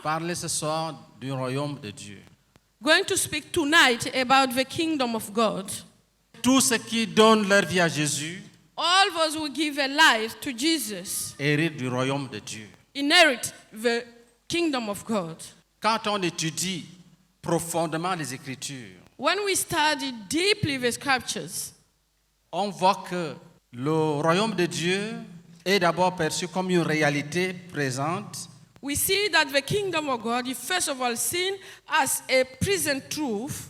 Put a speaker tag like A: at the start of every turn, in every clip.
A: parler ce soir du royaume de Dieu.
B: going to speak tonight about the kingdom of God.
A: Tous ceux qui donnent leur vie à Jésus
B: All those who give a life to Jesus
A: héritent du royaume de Dieu.
B: inherit the kingdom of God.
A: Quand on étudie profondément les Écritures,
B: When we study deeply the scriptures,
A: on voit que le royaume de Dieu est d'abord perçu comme une réalité présente,
B: we see that the kingdom of God is first of all seen as a present truth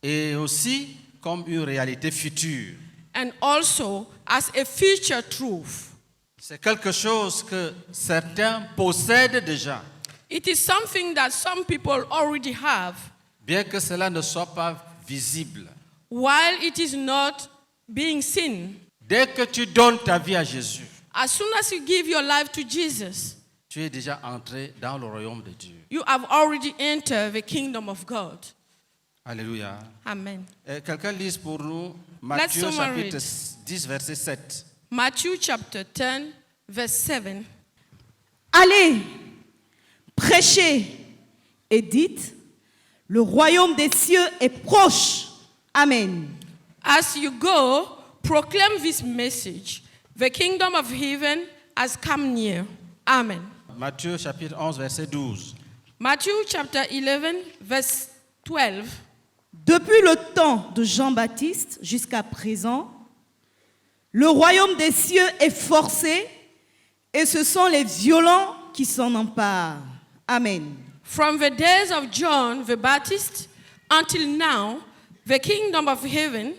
A: et aussi comme une réalité future.
B: and also as a future truth.
A: C'est quelque chose que certains possèdent déjà,
B: It is something that some people already have,
A: bien que cela ne soit pas visible.
B: while it is not being seen.
A: Dès que tu donnes ta vie à Jésus,
B: As soon as you give your life to Jesus,
A: tu es déjà entré dans le royaume de Dieu.
B: you have already entered the kingdom of God.
A: Alléluia.
B: Amen.
A: Quelqu'un lise pour nous
B: Let's
A: Matthieu
B: someone
A: chapitre
B: read.
A: 10, verset 7.
B: Matthew chapter 10, verse 7.
C: Allez, prêchez et dites, le royaume des cieux est proche. Amen.
B: As you go, proclaim this message. The kingdom of heaven has come near. Amen.
A: Matthieu chapitre 11, verset 12.
B: Matthew chapter 11, verse 12.
C: Depuis le temps de Jean-Baptiste jusqu'à présent, le royaume des cieux est forcé et ce sont les violents qui s'en emparent. Amen.
B: From the days of John the Baptist until now, the kingdom of heaven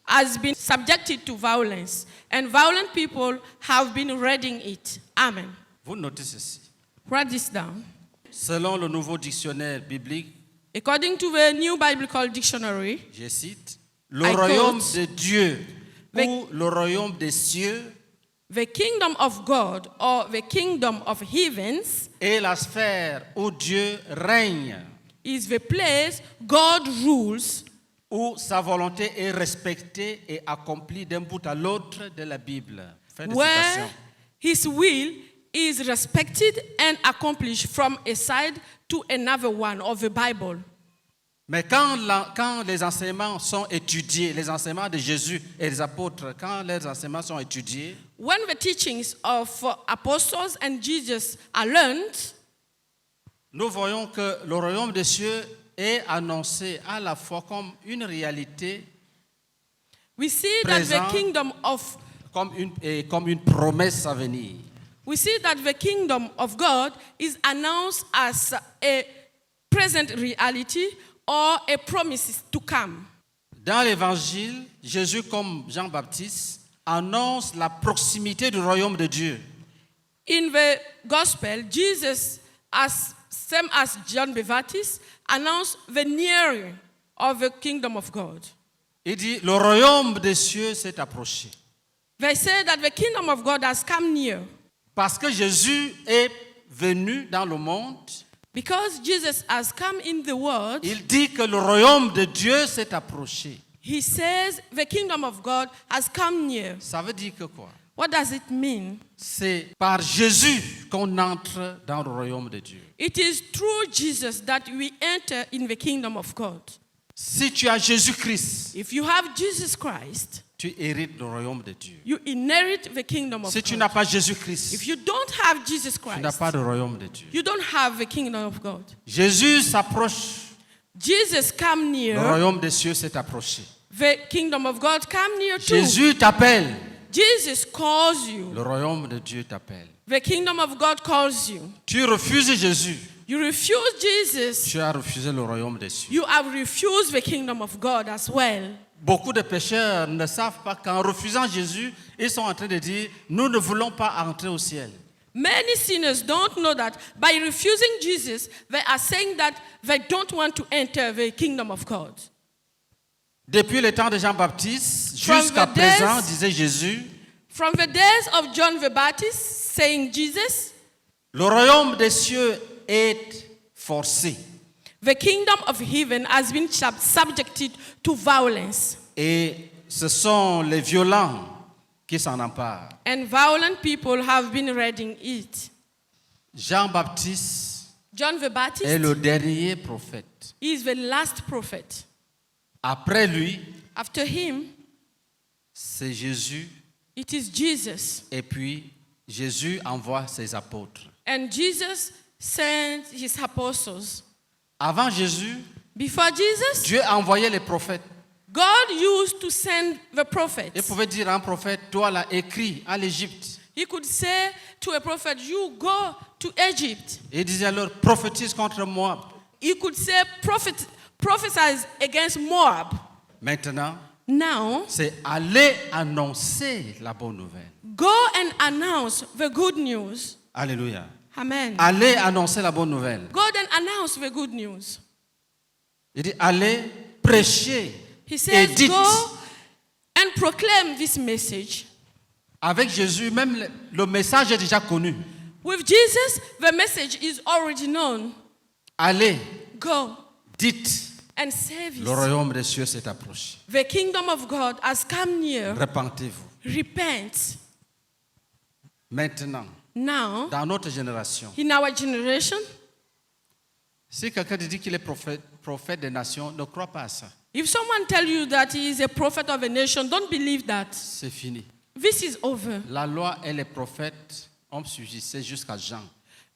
B: has been subjected to violence, and violent people have been raiding it. Amen.
A: Vous notez ceci.
B: Write this down.
A: Selon le nouveau dictionnaire biblique,
B: According to the New Biblical Dictionary,
A: je cite, le
B: I
A: royaume
B: quote,
A: de Dieu
B: the-
A: ou le royaume des cieux
B: the kingdom of God or the kingdom of heavens
A: est la sphère où Dieu règne,
B: is the place God rules,
A: où sa volonté est respectée et accomplie d'un bout à l'autre de la Bible. Fin de
B: where
A: citation.
B: his will is respected and accomplished from a side to another one of the Bible.
A: Mais quand les enseignements sont étudiés, les enseignements de Jésus et des apôtres, quand les enseignements sont étudiés,
B: When the teachings of apostles and Jesus are learned,
A: nous voyons que le royaume des cieux est annoncé à la fois comme une réalité,
B: we see that the
A: Présent.
B: kingdom of
A: comme une promesse à venir.
B: God is announced as a present reality or a promise to come.
A: Dans l'évangile, Jésus, comme Jean-Baptiste, annonce la proximité du royaume de Dieu.
B: In the gospel, Jesus, as same as John the Baptist, announced the nearing of the kingdom of God.
A: Il dit, le royaume des cieux s'est approché.
B: They say that the kingdom of God has come near.
A: Parce que Jésus est venu dans le monde,
B: Because Jesus has come in the world,
A: il dit que le royaume de Dieu s'est approché.
B: he says the kingdom of God has come near.
A: Ça veut dire que quoi?
B: What does it mean?
A: C'est par Jésus qu'on entre dans le royaume de Dieu.
B: It is through Jesus that we enter in the kingdom of God.
A: Si tu as Jésus-Christ,
B: If you have Jesus Christ,
A: tu hérites le royaume de Dieu.
B: you inherit the kingdom of
A: Si tu
B: God.
A: n'as pas Jésus-Christ,
B: If you don't have Jesus
A: tu n'as
B: Christ,
A: pas de royaume de Dieu.
B: you don't have the kingdom of God.
A: Jésus s'approche,
B: Jesus come
A: le
B: near,
A: royaume des cieux s'est approché.
B: the kingdom of God come near too.
A: Jésus t'appelle,
B: Jesus calls you.
A: le royaume de Dieu t'appelle.
B: The kingdom of God calls you.
A: Tu refuses Jésus,
B: You refuse Jesus,
A: tu as refusé le royaume des cieux.
B: you have refused the kingdom of God as well.
A: Beaucoup de pécheurs ne savent pas qu'en refusant Jésus, ils sont en train de dire, nous ne voulons pas entrer au ciel.
B: Many sinners don't know that by refusing Jesus, they are saying that they don't want to enter the kingdom of God.
A: Depuis le temps de Jean-Baptiste,
B: From
A: jusqu'à
B: the days-
A: présent, disait Jésus,
B: From the days of John the Baptist, saying Jesus,
A: le royaume des cieux est forcé.
B: the kingdom of heaven has been subjected to violence,
A: Et ce sont les violents qui s'en emparent.
B: and violent people have been raiding it.
A: Jean-Baptiste
B: John the
A: est
B: Baptist
A: le dernier prophète.
B: is the last prophet.
A: Après lui,
B: After him,
A: c'est Jésus.
B: it is Jesus.
A: Et puis, Jésus envoie ses apôtres.
B: And Jesus sent his apostles.
A: Avant Jésus,
B: Before Jesus,
A: Dieu a envoyé les prophètes.
B: God used to send the prophets.
A: Il pouvait dire à un prophète, toi là, écris à l'Égypte.
B: He could say to a prophet, you go to Egypt.
A: Et il disait alors, prophétise contre moi.
B: He could say, prophesize against Moab.
A: Maintenant,
B: Now,
A: c'est aller annoncer la bonne nouvelle.
B: go and announce the good news.
A: Alléluia.
B: Amen.
A: Allez annoncer la bonne nouvelle.
B: Go and announce the good news.
A: Il dit, allez prêcher
B: He
A: et
B: says,
A: dites.
B: go and proclaim this message.
A: Avec Jésus, même le message est déjà connu.
B: With Jesus, the message is already known.
A: Allez,
B: Go
A: dites,
B: and say
A: le
B: this.
A: royaume des cieux s'est approché.
B: The kingdom of God has come near.
A: Repentez-vous.
B: Repent.
A: Maintenant,
B: Now,
A: dans notre génération,
B: in our generation,
A: si quelqu'un te dit qu'il est prophète des nations, ne crois pas à ça.
B: if someone tells you that he is a prophet of a nation, don't believe that.
A: C'est fini.
B: This is over.
A: La loi et les prophètes ont subsisté jusqu'à Jean.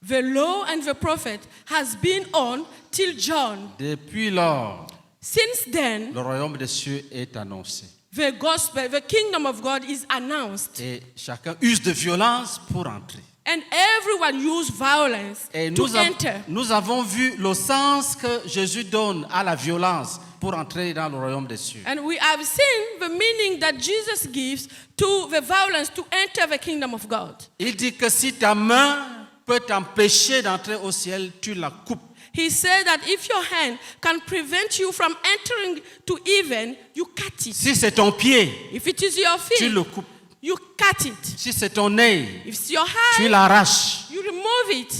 B: The law and the prophet has been on till John.
A: Depuis lors,
B: Since then,
A: le royaume des cieux est annoncé.
B: the gospel, the kingdom of God is announced.
A: Et chacun use de violence pour entrer.
B: And everyone use violence
A: Et
B: to enter.
A: nous avons vu le sens que Jésus donne à la violence pour entrer dans le royaume des cieux.
B: And we have seen the meaning that Jesus gives to the violence to enter the kingdom of God.
A: Il dit que si ta main peut t'empêcher d'entrer au ciel, tu la coupes.
B: He said that if your hand can prevent you from entering to heaven, you cut it.
A: Si c'est ton pied,
B: If it is your
A: tu
B: feet,
A: le coupes.
B: you cut it.
A: Si c'est ton nez,
B: If it's your
A: tu
B: hand,
A: l'arraches.
B: you remove it.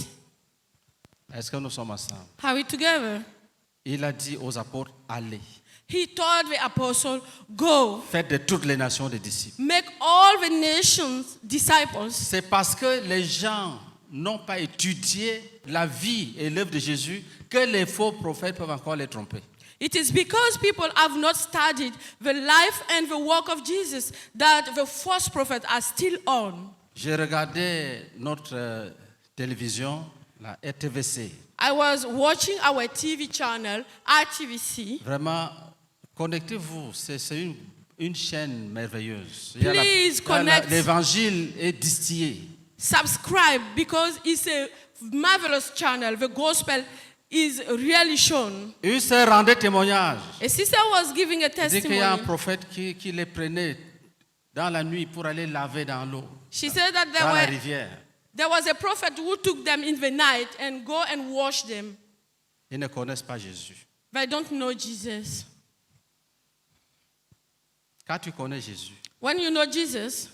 A: Est-ce que nous sommes ensemble?
B: Are we together?
A: Il a dit aux apôtres, allez,
B: He told the apostle, go,
A: faites de toutes les nations des disciples.
B: make all the nations disciples.
A: C'est parce que les gens n'ont pas étudié la vie et l'œuvre de Jésus que les faux prophètes peuvent encore les tromper.
B: It is because people have not studied the life and the work of Jesus that the false prophets are still on.
A: J'ai regardé notre télévision, la RTVC.
B: I was watching our TV channel, RTVC.
A: Vraiment, connectez-vous, c'est une chaîne merveilleuse.
B: Please connect.
A: L'évangile est distillé.
B: Subscribe because it's a marvelous channel. The gospel is really shown.
A: Une sœur rendait témoignage.
B: A sister was giving a
A: Il dit qu'il y a un
B: testimony.
A: prophète qui les prenait dans la nuit pour aller laver dans l'eau,
B: She said that
A: dans la rivière.
B: there was a prophet who took them in the night and go and wash them.
A: Ils ne connaissent pas Jésus.
B: They don't know Jesus.
A: Quand tu connais Jésus,
B: When you know Jesus,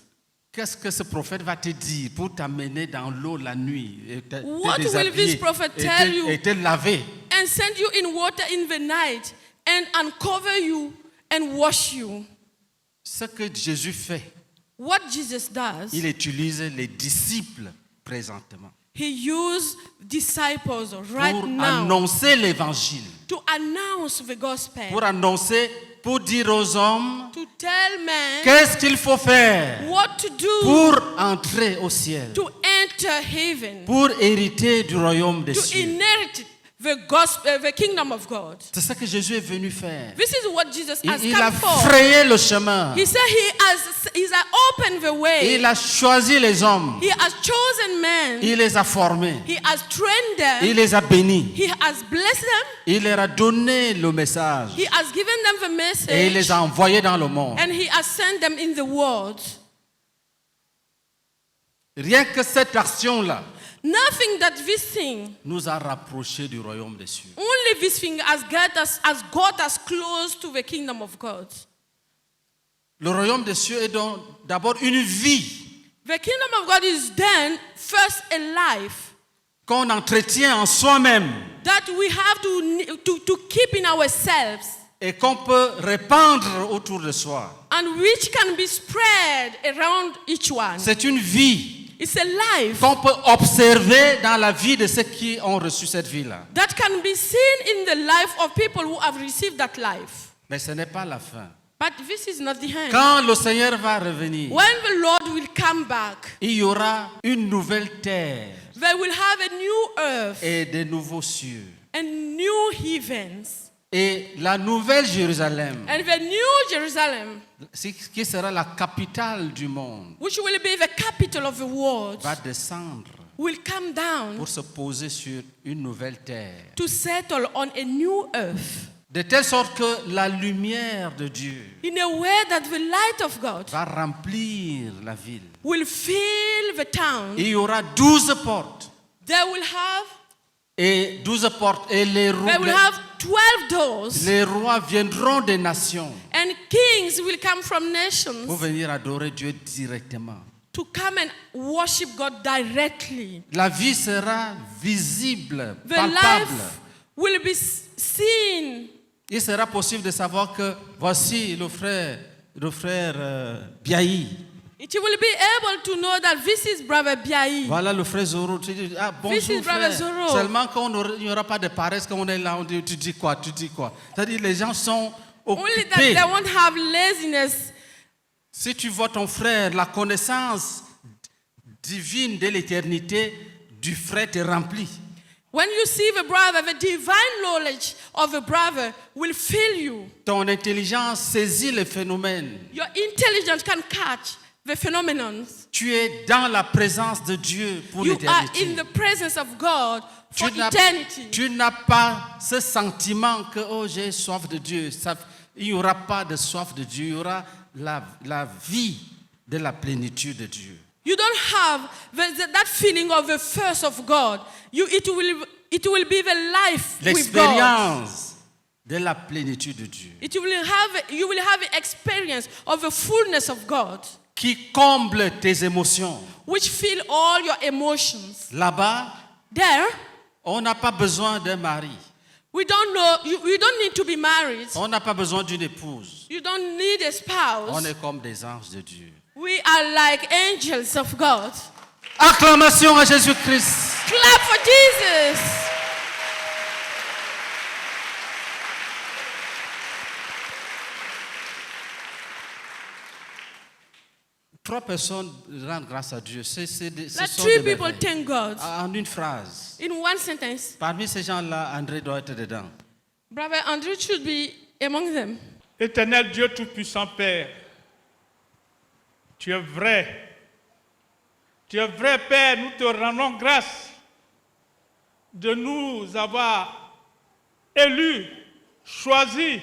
A: qu'est-ce que ce prophète va te dire pour t'amener dans l'eau la nuit et te
B: What will
A: déshabiller
B: this prophet
A: et
B: tell
A: te-
B: you?
A: et te laver?
B: and send you in water in the night and uncover you and wash you.
A: Ce que Jésus fait,
B: What Jesus does,
A: il utilise les disciples présentement
B: he used disciples right
A: pour
B: now
A: annoncer l'évangile,
B: to announce the gospel,
A: pour annoncer, pour dire aux hommes
B: to tell men
A: qu'est-ce qu'il faut faire
B: what to do
A: pour entrer au ciel,
B: to enter heaven,
A: pour hériter du royaume des
B: to
A: cieux.
B: inherit the gospel, the kingdom of God.
A: C'est ce que Jésus est venu faire.
B: This is what Jesus has
A: Il a
B: come for.
A: frayé le chemin.
B: He said he's opened the way.
A: Il a choisi les hommes.
B: He has chosen men.
A: Il les a formés.
B: He has trained them.
A: Il les a bénis.
B: He has blessed them.
A: Il leur a donné le message.
B: He has given them the message.
A: Et il les a envoyés dans le monde.
B: And he has sent them in the world.
A: Rien que cette action-là
B: Nothing that this thing,
A: nous a rapprochés du royaume des cieux.
B: only this thing has got us close to the kingdom of God.
A: Le royaume des cieux est donc d'abord une vie
B: The kingdom of God is then first a life
A: qu'on entretient en soi-même
B: that we have to keep in ourselves
A: et qu'on peut répandre autour de soi.
B: and which can be spread around each one.
A: C'est une vie
B: It's a life
A: qu'on peut observer dans la vie de ceux qui ont reçu cette vie-là.
B: that can be seen in the life of people who have received that life.
A: Mais ce n'est pas la fin.
B: But this is not the end.
A: Quand le Seigneur va revenir,
B: When the Lord will come back,
A: il y aura une nouvelle terre
B: they will have a new earth
A: et de nouveaux cieux.
B: and new heavens.
A: Et la nouvelle Jérusalem,
B: And the new Jerusalem,
A: qui sera la capitale du monde,
B: which will be the capital of the world,
A: va descendre
B: will come down
A: pour se poser sur une nouvelle terre.
B: to settle on a new earth.
A: De telle sorte que la lumière de Dieu
B: In a way that the light of God
A: va remplir la ville.
B: will fill the town.
A: Il y aura 12 portes.
B: They will have
A: Et 12 portes. Et les
B: They will have 12 doors,
A: rois viendront des nations
B: and kings will come from
A: pour
B: nations
A: venir adorer Dieu directement.
B: to come and worship God directly.
A: La vie sera visible,
B: The
A: palpable.
B: life will be seen.
A: Il sera possible de savoir que voici le frère Biaï.
B: It will be able to know that this is Brother Biaï.
A: Voilà le frère Zoro. Tu dis, ah, bonjour
B: This is Brother
A: frère.
B: Zoro.
A: Seulement qu'il n'y aura pas de paresse quand on est là, on dit, tu dis quoi. C'est-à-dire les gens sont
B: Only that
A: occupés.
B: they won't have laziness.
A: Si tu vois ton frère, la connaissance divine de l'éternité du frère te remplit.
B: When you see the brother, the divine knowledge of the brother will fill you.
A: Ton intelligence saisit les phénomènes.
B: Your intelligence can catch the phenomenon.
A: Tu es dans la présence de Dieu pour
B: You are
A: l'éternité.
B: in the presence of God for eternity.
A: Tu n'as pas ce sentiment que oh, j'ai soif de Dieu. Il n'y aura pas de soif de Dieu. Il y aura la vie de la plénitude de Dieu.
B: You don't have that feeling of the thirst of God. It will be the life with God.
A: L'expérience de la plénitude de Dieu.
B: You will have the experience of the fullness of God,
A: Qui comble tes émotions.
B: which fill all your emotions.
A: Là-bas,
B: There,
A: on n'a pas besoin d'un mari.
B: we don't know. You don't need to be married.
A: On n'a pas besoin d'une épouse.
B: You don't need a
A: On
B: spouse.
A: est comme des anges de Dieu.
B: We are like angels of God.
A: Acclamation à Jésus-Christ.
B: Clap for Jesus.
A: Trois personnes rendent grâce à Dieu. Ce
B: Let
A: sont
B: three
A: des
B: people
A: merveilles.
B: thank God
A: En une phrase.
B: in one sentence.
A: Parmi ces gens-là, André doit être dedans.
B: Brother Andrew should be among them.
D: Éternel Dieu Tout-Puissant Père, tu es vrai. Tu es vrai, Père, nous te rendons grâce de nous avoir élus, choisis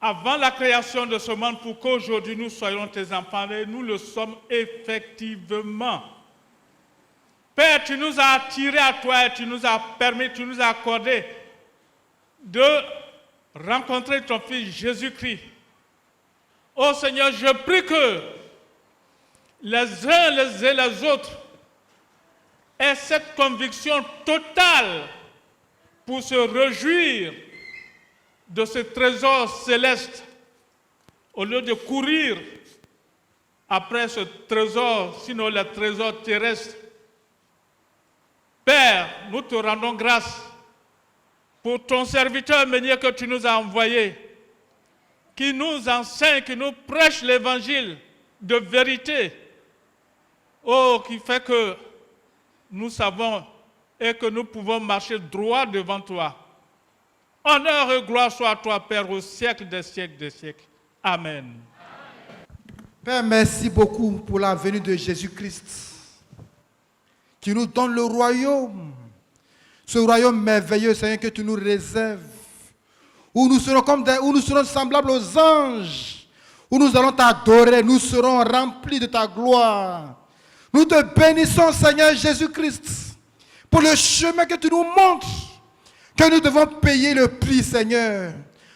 D: avant la création de ce monde pour qu'aujourd'hui nous soyons tes enfants et nous le sommes effectivement. Père, tu nous as attirés à toi et tu nous as permis, tu nous as accordé de rencontrer ton Fils Jésus-Christ. Oh Seigneur, je prie que les uns et les autres aient cette conviction totale pour se réjouir de ce trésor céleste au lieu de courir après ce trésor, sinon le trésor terrestre. Père, nous te rendons grâce pour ton serviteur meunier que tu nous as envoyé, qui nous enseigne, qui nous prêche l'évangile de vérité, oh, qui fait que nous savons et que nous pouvons marcher droit devant toi. Honneur et gloire soit à toi, Père, au siècle des siècles des siècles. Amen.
E: Père, merci beaucoup pour la venue de Jésus-Christ, qui nous donne le royaume, ce royaume merveilleux, Seigneur, que tu nous réserves, où nous serons semblables aux anges, où nous allons t'adorer, nous serons remplis de ta gloire. Nous te bénissons, Seigneur Jésus-Christ, pour le chemin que tu nous montres, que nous devons payer le prix, Seigneur.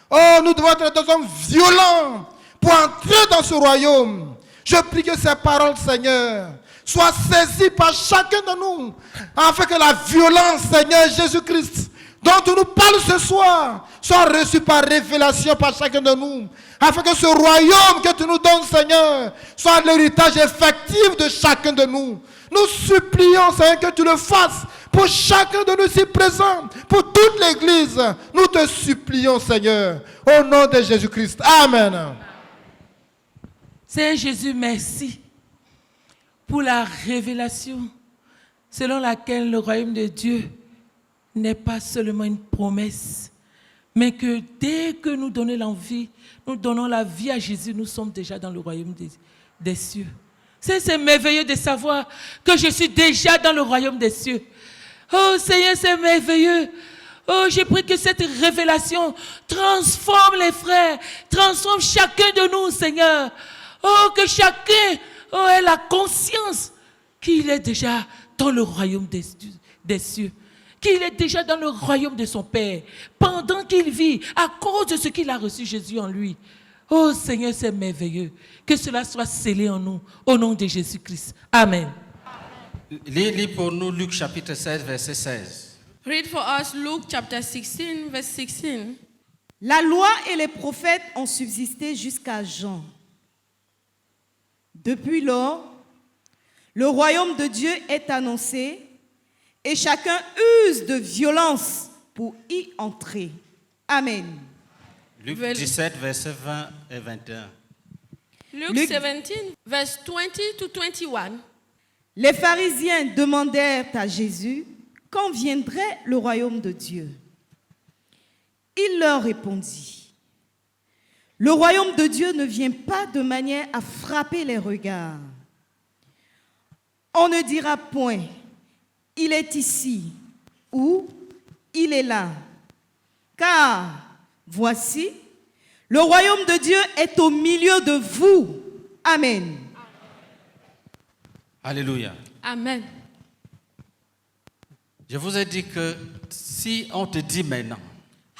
E: Oh, nous devons être des hommes violents pour entrer dans ce royaume. Je prie que ces paroles, Seigneur, soient saisies par chacun de nous, afin que la violence, Seigneur Jésus-Christ, dont tu nous parles ce soir soit reçu par révélation par chacun de nous, afin que ce royaume que tu nous donnes, Seigneur, soit l'héritage effectif de chacun de nous. Nous supplions, Seigneur, que tu le fasses pour chacun de nous ici présents, pour toute l'Église. Nous te supplions, Seigneur, au nom de Jésus-Christ. Amen.
F: Seigneur Jésus, merci pour la révélation selon laquelle le royaume de Dieu n'est pas seulement une promesse, mais que dès que nous donnons l'envie, nous donnons la vie à Jésus, nous sommes déjà dans le royaume des cieux. C'est merveilleux de savoir que je suis déjà dans le royaume des cieux. Oh Seigneur, c'est merveilleux. Oh, j'ai pris que cette révélation transforme les frères, transforme chacun de nous, Seigneur. Oh, que chacun ait la conscience qu'il est déjà dans le royaume des cieux. Qu'il est déjà dans le royaume de son Père, pendant qu'il vit, à cause de ce qu'il a reçu Jésus en lui. Oh Seigneur, c'est merveilleux. Que cela soit scellé en nous, au nom de Jésus-Christ. Amen.
A: Lis pour nous Luc chapitre 16, verset 16.
B: Read for us Luke chapter 16, verse 16.
C: La loi et les prophètes ont subsisté jusqu'à Jean. Depuis lors, le royaume de Dieu est annoncé et chacun use de violence pour y entrer. Amen.
A: Luc 17, verset 20 et 21.
B: Luke
C: Luke-
B: 17, verse 20 to 21.
C: Les pharisiens demandèrent à Jésus quand viendrait le royaume de Dieu. Il leur répondit, le royaume de Dieu ne vient pas de manière à frapper les regards. On ne dira point, il est ici ou il est là. Car, voici, le royaume de Dieu est au milieu de vous. Amen.
A: Alléluia.
B: Amen.
A: Je vous ai dit que si on te dit maintenant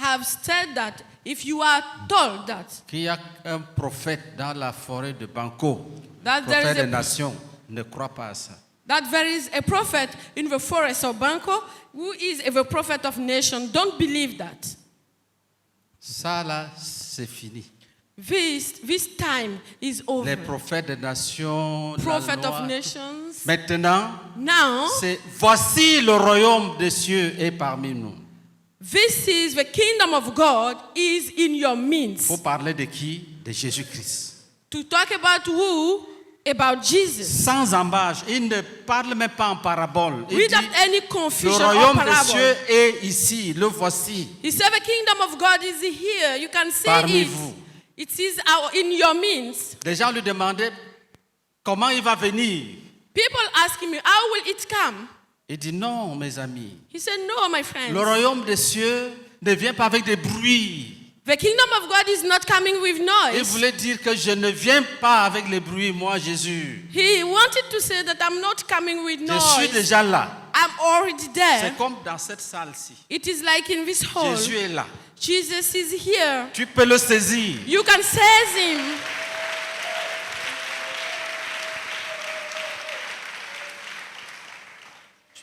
B: Have said that if you are told that
A: qu'il y a un prophète dans la forêt de Banco,
B: That there
A: prophète
B: is a-
A: des nations, ne crois pas à ça.
B: there is a prophet in the forest of Banco who is a prophet of nation, don't believe that.
A: Ça là, c'est fini.
B: This time is over.
A: Les prophètes des nations, la
B: Prophet
A: loi.
B: of nations.
A: Maintenant,
B: Now,
A: c'est voici le royaume des cieux est parmi nous.
B: this is the kingdom of God is in your midst.
A: Pour parler de qui? De Jésus-Christ.
B: To talk about who? About Jesus.
A: Sans embâche, il ne parle même pas en parabole. Il dit,
B: Without any
A: le
B: confusion or
A: royaume des
B: parable.
A: cieux est ici, le voici.
B: He said the kingdom of God is here. You can see
A: Parmi
B: it.
A: vous.
B: It is in your midst.
A: Les gens lui demandaient comment il va venir.
B: People asking me, how will it come?
A: Il dit non, mes amis.
B: He said, no, my friends.
A: Le royaume des cieux ne vient pas avec des bruits.
B: The kingdom of God is not coming with
A: Il
B: noise.
A: voulait dire que je ne viens pas avec les bruits, moi, Jésus.
B: He wanted to say that I'm not coming with
A: Je suis
B: noise.
A: déjà là.
B: I'm already there.
A: C'est comme dans cette salle-ci.
B: It is like in this hall.
A: Jésus est là.
B: Jesus is here.
A: Tu peux le saisir.
B: You can seize him.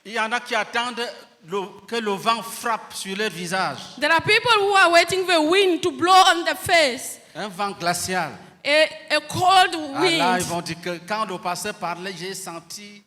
A: Il y en a qui attendent que le vent frappe sur leur visage.
B: There are people who are waiting for wind to blow on their face.
A: Un vent glacial.
B: A cold
A: Ah là,
B: wind.
A: ils vont dire que quand le pasteur parlait, j'ai senti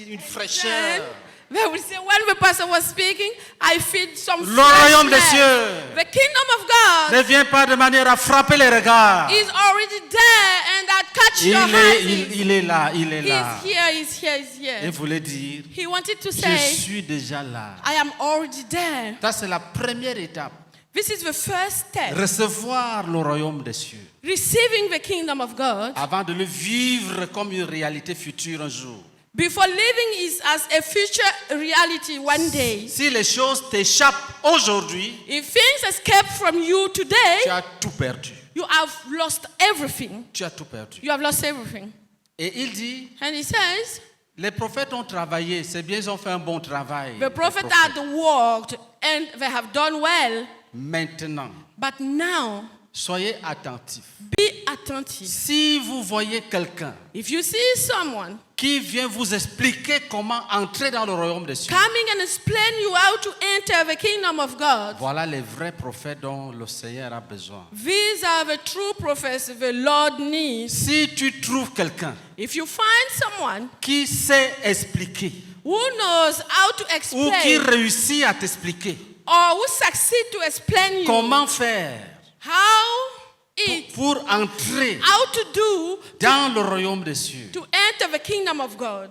A: une fraîcheur.
B: They will say, when the pastor was speaking, I feel some
A: Le royaume des
B: freshness.
A: cieux
B: The kingdom of God
A: ne vient pas de manière à frapper les regards.
B: is already there and that catch your eyes.
A: Il est là, il est là.
B: He's here, he's here, he's
A: Il
B: here.
A: voulait dire,
B: He wanted to
A: je
B: say,
A: suis déjà là.
B: I am already there.
A: Ça, c'est la première étape.
B: This is the first step.
A: Recevoir le royaume des cieux.
B: Receiving the kingdom of God
A: Avant de le vivre comme une réalité future un jour.
B: before living is as a future reality one day.
A: Si les choses t'échappent aujourd'hui,
B: If things escape from you
A: tu
B: today,
A: as tout perdu.
B: you have lost everything.
A: Tu as tout perdu.
B: You have lost everything.
A: Et il dit,
B: And he says,
A: les prophètes ont travaillé, c'est bien, ils ont fait un bon travail.
B: the prophet
A: Les prophètes.
B: had worked and they have done well.
A: Maintenant,
B: But now,
A: soyez attentifs.
B: be attentive.
A: Si vous voyez quelqu'un
B: If you see someone
A: qui vient vous expliquer comment entrer dans le royaume des cieux.
B: coming and explain you how to enter the kingdom of God.
A: Voilà les vrais prophètes dont le Seigneur a besoin.
B: These are the true prophets the Lord needs.
A: Si tu trouves quelqu'un
B: If you find someone
A: qui sait expliquer
B: who knows how to
A: ou qui
B: explain
A: réussit à t'expliquer
B: or who succeed to explain you
A: comment faire
B: how it,
A: pour entrer
B: how to do
A: dans le royaume des cieux,
B: to enter the kingdom of God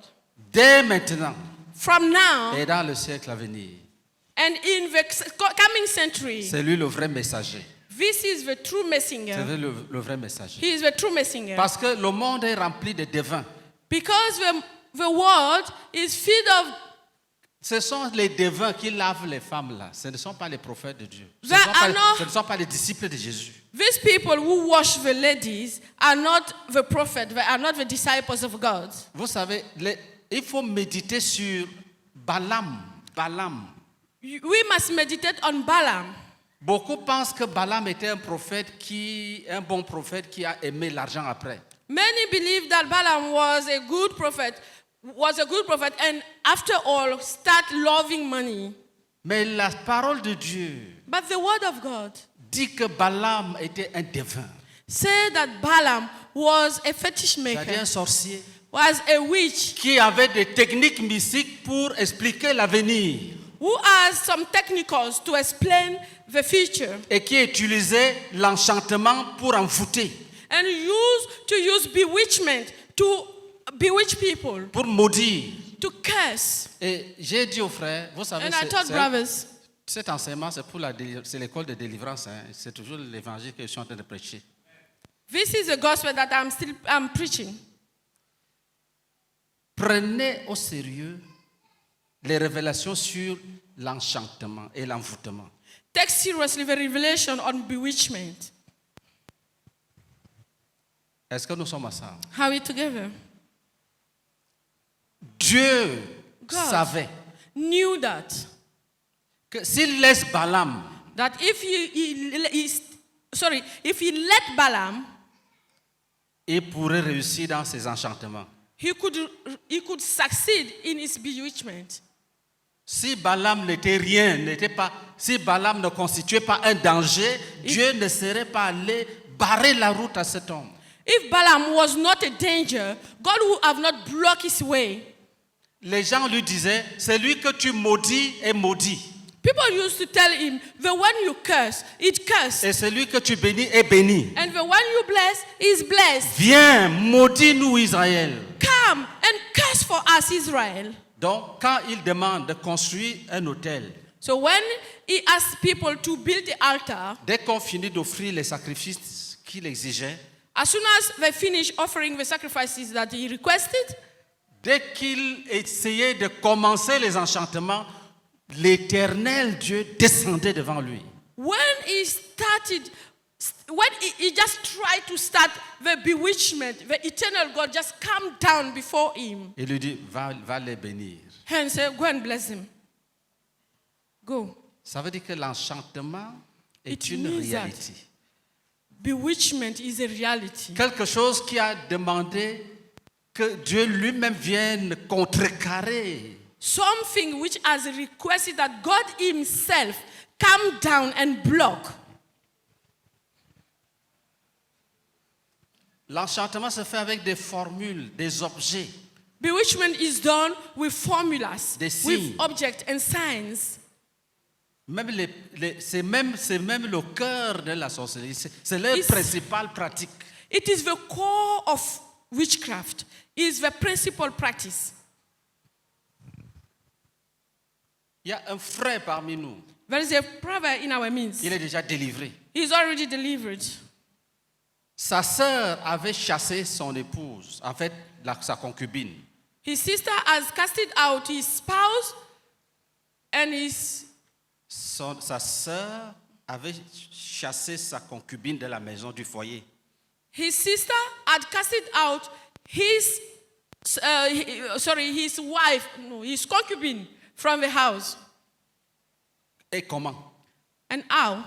A: dès maintenant
B: from now
A: et dans le siècle à venir.
B: and in the coming century.
A: C'est lui le vrai messager.
B: This is the true
A: C'est
B: messenger.
A: lui le vrai messager.
B: He is the true messenger.
A: Parce que le monde est rempli de devins.
B: Because the world is filled of
A: Ce sont les devins qui lavent les femmes là. Ce ne sont pas les prophètes de Dieu. Ce ne sont pas les disciples de Jésus.
B: these people who wash the ladies are not the prophet, they are not the disciples of God.
A: Vous savez, il faut méditer sur Balaam.
B: We must meditate on Balaam.
A: Beaucoup pensent que Balaam était un bon prophète qui a aimé l'argent après.
B: Many believe that Balaam was a good prophet, and after all, start loving money.
A: Mais la parole de Dieu
B: But the word of God
A: dit que Balaam était un devin,
B: said that Balaam was a fetish
A: c'est-à-dire
B: maker,
A: un sorcier
B: was a witch,
A: qui avait des techniques mystiques pour expliquer l'avenir
B: who has some technicals to explain the future,
A: et qui utilisait l'enchantement pour envoûter,
B: and use bewitchment to bewitch people,
A: pour maudire.
B: to curse.
A: Et j'ai dit aux frères, vous savez,
B: And I told brothers,
A: cet enseignement, c'est l'école de délivrance. Hein. C'est toujours l'évangile que je suis en train de prêcher.
B: this is the gospel that I'm preaching.
A: Prenez au sérieux les révélations sur l'enchantement et l'envoûtement.
B: Take seriously the revelation on bewitchment.
A: Est-ce que nous sommes ensemble?
B: How are we together?
A: Dieu
B: God
A: savait
B: knew that
A: que s'il laisse Balaam,
B: if he let Balaam,
A: il pourrait réussir dans ses enchantements.
B: he could succeed in his bewitchment.
A: Si Balaam n'était rien, si Balaam ne constituait pas un danger, Dieu ne serait pas allé barrer la route à cet homme.
B: If Balaam was not a danger, God would have not blocked his way.
A: Les gens lui disaient, celui que tu maudis est maudit.
B: People used to tell him, the one you curse, it cursed.
A: Et celui que tu bénis est béni.
B: And the one you bless is blessed.
A: Viens, maudis-nous Israël.
B: Come and curse for us, Israel.
A: Donc, quand il demande de construire un autel,
B: So when he asked people to build the altar,
A: dès qu'on finit d'offrir les sacrifices qu'il exigeait,
B: as soon as they finished offering the sacrifices that he requested,
A: dès qu'il essayait de commencer les enchantements, l'Éternel Dieu descendait devant lui.
B: when he just tried to start the bewitchment, the eternal God just calmed down before him
A: Il lui dit, va les bénir.
B: and said, go and bless him. Go.
A: Ça veut dire que l'enchantement est
B: It
A: une
B: means that
A: réalité.
B: bewitchment is a reality.
A: Quelque chose qui a demandé que Dieu lui-même vienne contrecarrer.
B: Something which has requested that God himself come down and block.
A: L'enchantement se fait avec des formules, des objets.
B: Bewitchment is done with formulas,
A: Des signes.
B: with objects and signs.
A: Même c'est même le cœur de la sorcellerie. C'est leur
B: It's-
A: principale pratique.
B: It is the core of witchcraft, is the principal practice.
A: Il y a un frère parmi nous.
B: There is a brother in our midst.
A: Il est déjà délivré.
B: He is already delivered.
A: Sa sœur avait chassé son épouse, en fait, sa concubine.
B: His sister has casted out his spouse and
A: Sa sœur avait chassé sa concubine de la maison du foyer.
B: his sister had casted out his his concubine from the house.
A: Et comment?
B: And how?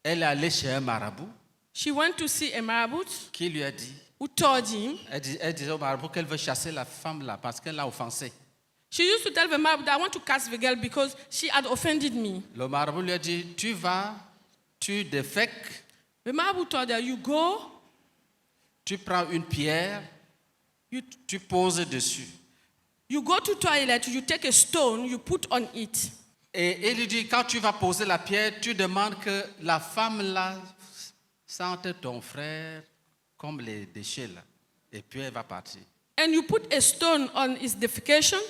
A: Elle est allée chez un marabout
B: She went to see a marabout
A: qui lui a dit,
B: who told him,
A: Elle disait au marabout qu'elle veut chasser la femme là parce qu'elle l'a offensée.
B: she used to tell the marabout that I want to cast the girl because she had offended me.
A: Le marabout lui a dit, tu vas, tu défèques,
B: The marabout told her, you go,
A: tu prends une pierre, tu poses dessus.
B: you go to toilet, you take a stone, you put on it.
A: Et il lui dit, quand tu vas poser la pierre, tu demandes que la femme là sente ton frère comme les déchets là. Et puis elle va partir.
B: And you put a stone on his defecation,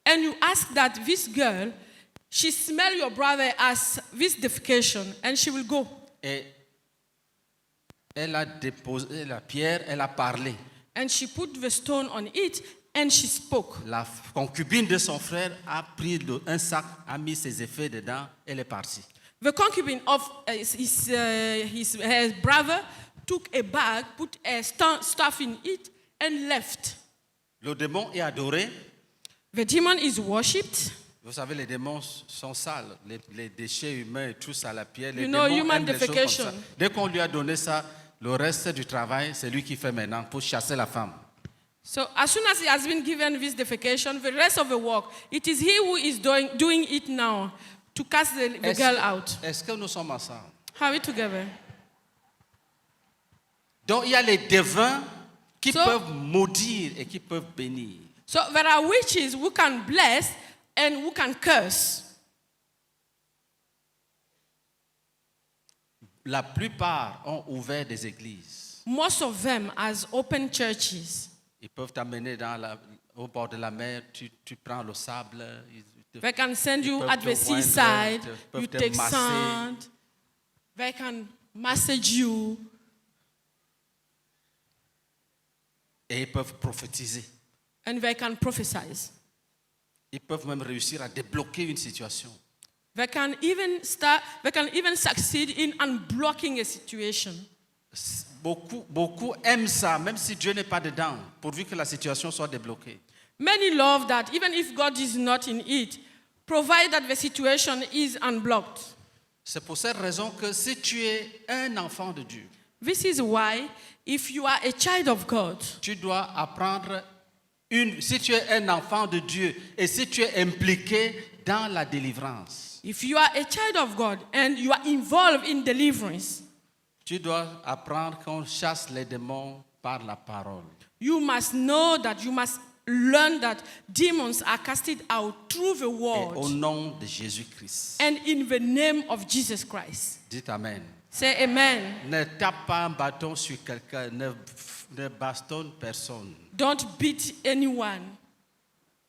B: and you ask that this girl, she smell your brother as this defecation, and she will go.
A: Et elle a déposé la pierre, elle a parlé.
B: And she put the stone on it, and she spoke.
A: La concubine de son frère a pris un sac, a mis ses effets dedans, elle est partie.
B: The concubine of her brother took a bag, put a stuff in it, and left.
A: Le démon est adoré.
B: The demon is worshipped.
A: Vous savez, les démons sont sales, les déchets humains et tout ça, la pierre. Les
B: You know,
A: démons
B: human
A: aiment les choses comme
B: defecation.
A: ça. Dès qu'on lui a donné ça, le reste du travail, c'est lui qui fait maintenant pour chasser la femme.
B: So as soon as he has been given this defecation, the rest of the work, it is he who is doing it now to cast the girl out.
A: Est-ce que nous sommes ensemble?
B: Are we together?
A: Donc il y a les devins qui
B: So-
A: peuvent maudire et qui peuvent bénir.
B: So there are witches who can bless and who can curse.
A: La plupart ont ouvert des églises.
B: Most of them as open churches.
A: Ils peuvent t'amener au bord de la mer, tu prends le sable.
B: They can send you
A: peuvent
B: at
A: te
B: the
A: oindre,
B: seaside.
A: peuvent
B: You
A: te
B: take
A: masser.
B: sand. They can massage you.
A: Et ils peuvent prophétiser.
B: And they can prophesy.
A: Ils peuvent même réussir à débloquer une situation.
B: They can even succeed in unblocking a situation.
A: Beaucoup aiment ça, même si Dieu n'est pas dedans, pourvu que la situation soit débloquée.
B: Many love that, even if God is not in it, provided that the situation is unblocked.
A: C'est pour cette raison que si tu es un enfant de Dieu,
B: This is why, if you are a child of God,
A: tu dois apprendre si tu es un enfant de Dieu et si tu es impliqué dans la délivrance,
B: if you are a child of God and you are involved in deliverance,
A: tu dois apprendre qu'on chasse les démons par la parole.
B: you must know that, you must learn that demons are casted out through the
A: Et au
B: word
A: nom de Jésus-Christ.
B: and in the name of Jesus Christ.
A: Dites Amen.
B: Say amen.
A: Ne tape pas un bâton sur quelqu'un, ne bastonne personne.
B: Don't beat anyone.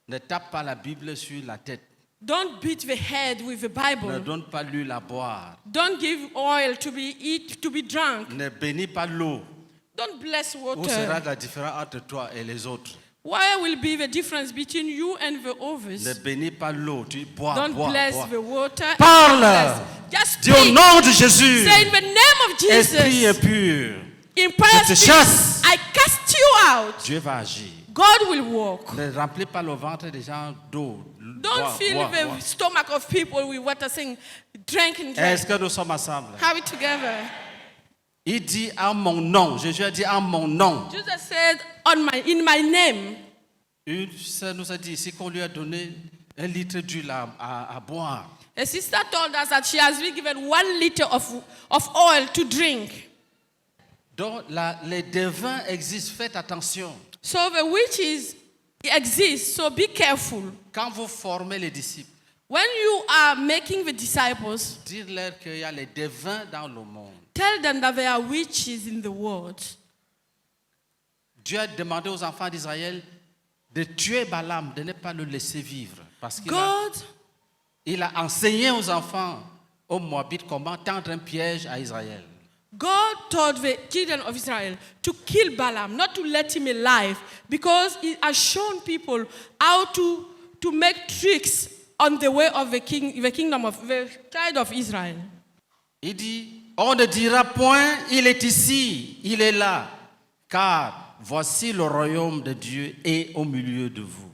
A: Ne tape pas la Bible sur la tête.
B: Don't beat the head with the
A: Ne
B: Bible.
A: donne pas l'huile à boire.
B: Don't give oil to be drunk.
A: Ne bénis pas l'eau.
B: Don't bless
A: Où sera
B: water.
A: la différence entre toi et les autres?
B: Where will be the difference between you and the others?
A: Ne bénis pas l'eau. Tu bois,
B: Don't
A: bois,
B: bless
A: bois.
B: the water.
A: Parle.
B: Bless. Just
A: Dis au
B: speak.
A: nom de Jésus.
B: Say in the name of
A: Esprit
B: Jesus.
A: impur.
B: Impious
A: Je te
B: spirit,
A: chasse.
B: I cast you out.
A: Dieu va agir.
B: God will walk.
A: Ne remplis pas le ventre des gens d'eau.
B: Don't
A: Bois,
B: fill
A: bois,
B: the
A: bois.
B: stomach of people with water saying, drink and
A: Est-ce
B: drink.
A: que nous sommes ensemble?
B: Have it together.
A: Il dit en mon nom. Jésus a dit en mon nom.
B: Jesus said, in my name.
A: Une sœur nous a dit ici qu'on lui a donné 1 litre d'huile à boire.
B: A sister told us that she has been given 1 liter of oil to drink.
A: Donc les devins existent, faites attention.
B: So the witches exist, so be careful.
A: Quand vous formez les disciples,
B: When you are making the disciples,
A: dites-leur qu'il y a les devins dans le monde.
B: tell them that there are witches in the world.
A: Dieu a demandé aux enfants d'Israël de tuer Balaam, de ne pas le laisser vivre. Parce qu'il il a enseigné aux enfants, aux Moabites, comment tendre un piège à Israël.
B: God told the children of Israel to kill Balaam, not to let him alive, because he has shown people how to make tricks on the way of the kingdom of the child of Israel.
A: Il dit, on ne dira point, il est ici, il est là, car voici le royaume de Dieu est au milieu de vous.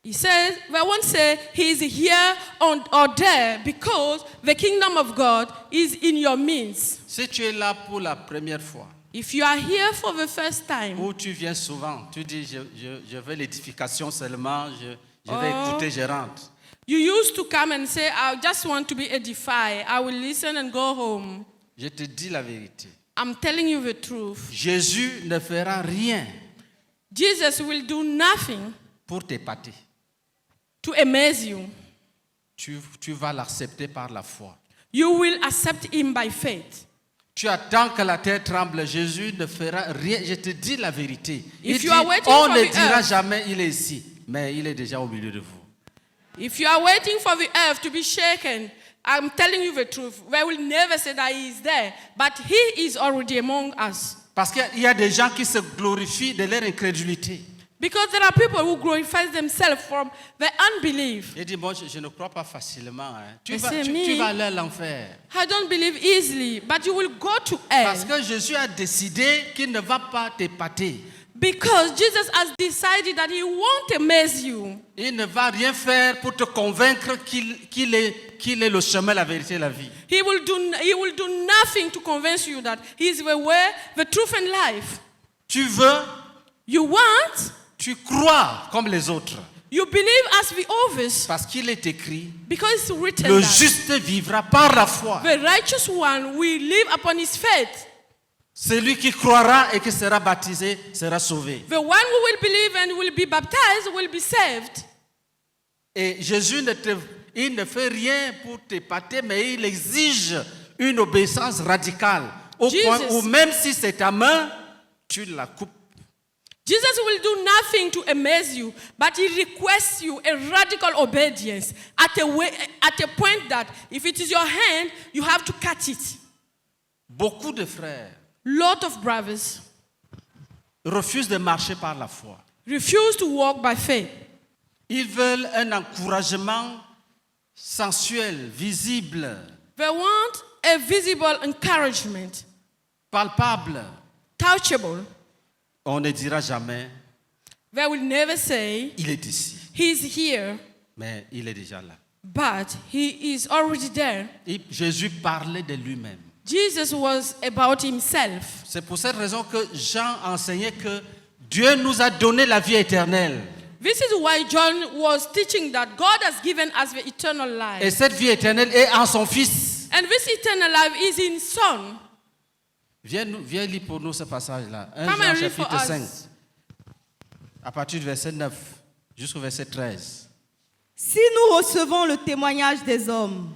B: He says, they won't say he is here or there, because the kingdom of God is in your midst.
A: Si tu es là pour la première fois,
B: If you are here for the first time,
A: ou tu viens souvent, tu dis je veux l'édification seulement, je vais écouter, je rentre.
B: you used to come and say, I just want to be edified. I will listen and go home.
A: Je te dis la vérité.
B: I'm telling you the truth.
A: Jésus ne fera rien
B: Jesus will do nothing
A: pour t'épater.
B: to amaze you.
A: Tu vas l'accepter par la foi.
B: You will accept him by faith.
A: Tu attends que la terre tremble. Jésus ne fera rien. Je te dis la vérité. Il
B: If
A: dit,
B: you are waiting
A: on
B: for
A: ne
B: the
A: dira
B: earth-
A: jamais il est ici, mais il est déjà au milieu de vous.
B: If you are waiting for the earth to be shaken, I'm telling you the truth. We will never say that he is there, but he is already among us.
A: Parce qu'il y a des gens qui se glorifient de leur incrédulité.
B: Because there are people who glorify themselves from their unbelief.
A: Il dit, moi, je ne crois pas facilement. Hein. Tu
B: Mais
A: vas
B: c'est me.
A: aller à l'enfer.
B: I don't believe easily, but you will go to
A: Parce
B: hell.
A: que Jésus a décidé qu'il ne va pas t'épater.
B: Because Jesus has decided that he won't amaze you.
A: Il ne va rien faire pour te convaincre qu'il est le chemin, la vérité et la vie.
B: He will do nothing to convince you that he is the way, the truth, and life.
A: Tu veux,
B: You want,
A: tu crois comme les autres.
B: you believe as the others,
A: Parce qu'il est écrit,
B: because it's written
A: le
B: that
A: juste vivra par la foi.
B: the righteous one will live upon his faith.
A: Celui qui croira et qui sera baptisé sera sauvé.
B: The one who will believe and will be baptized will be saved.
A: Et Jésus il ne fait rien pour t'épater, mais il exige une obéissance radicale. Au
B: Jesus.
A: point où même si c'est ta main, tu la coupes.
B: Jesus will do nothing to amaze you, but he requests you a radical obedience at a point that if it is your hand, you have to cut it.
A: Beaucoup de frères
B: Lot of brothers
A: refusent de marcher par la foi.
B: refuse to walk by faith.
A: Ils veulent un encouragement sensuel, visible,
B: They want a visible encouragement,
A: palpable.
B: touchable.
A: On ne dira jamais,
B: They will never say,
A: il est ici,
B: he's here,
A: mais il est déjà là.
B: but he is already there.
A: Jésus parlait de lui-même.
B: Jesus was about himself.
A: C'est pour cette raison que Jean enseignait que Dieu nous a donné la vie éternelle.
B: This is why John was teaching that God has given us the eternal life.
A: Et cette vie éternelle est en son Fils.
B: And this eternal life is in Son.
A: Viens lire pour nous ce passage-là. 1
B: Come
A: Jean
B: and read for
A: chapitre 5.
B: us.
A: À partir du verset 9 jusqu'au verset 13.
C: Si nous recevons le témoignage des hommes,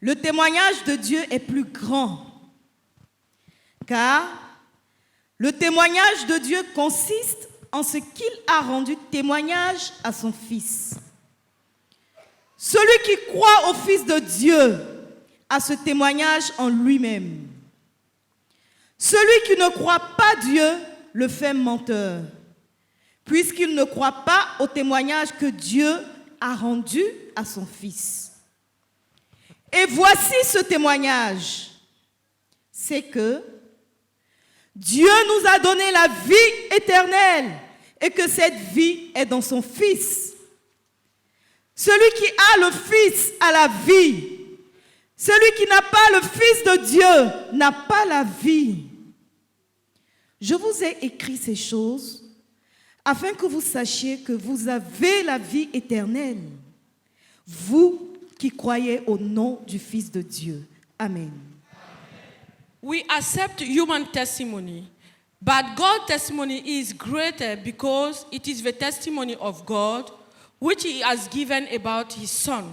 C: le témoignage de Dieu est plus grand. Car le témoignage de Dieu consiste en ce qu'il a rendu témoignage à son Fils. Celui qui croit au Fils de Dieu a ce témoignage en lui-même. Celui qui ne croit pas Dieu le fait menteur, puisqu'il ne croit pas au témoignage que Dieu a rendu à son Fils. Et voici ce témoignage, c'est que Dieu nous a donné la vie éternelle et que cette vie est dans son Fils. Celui qui a le Fils a la vie. Celui qui n'a pas le Fils de Dieu n'a pas la vie. Je vous ai écrit ces choses afin que vous sachiez que vous avez la vie éternelle, vous qui croyez au nom du Fils de Dieu. Amen.
B: We accept human testimony, but God's testimony is greater because it is the testimony of God which he has given about his Son.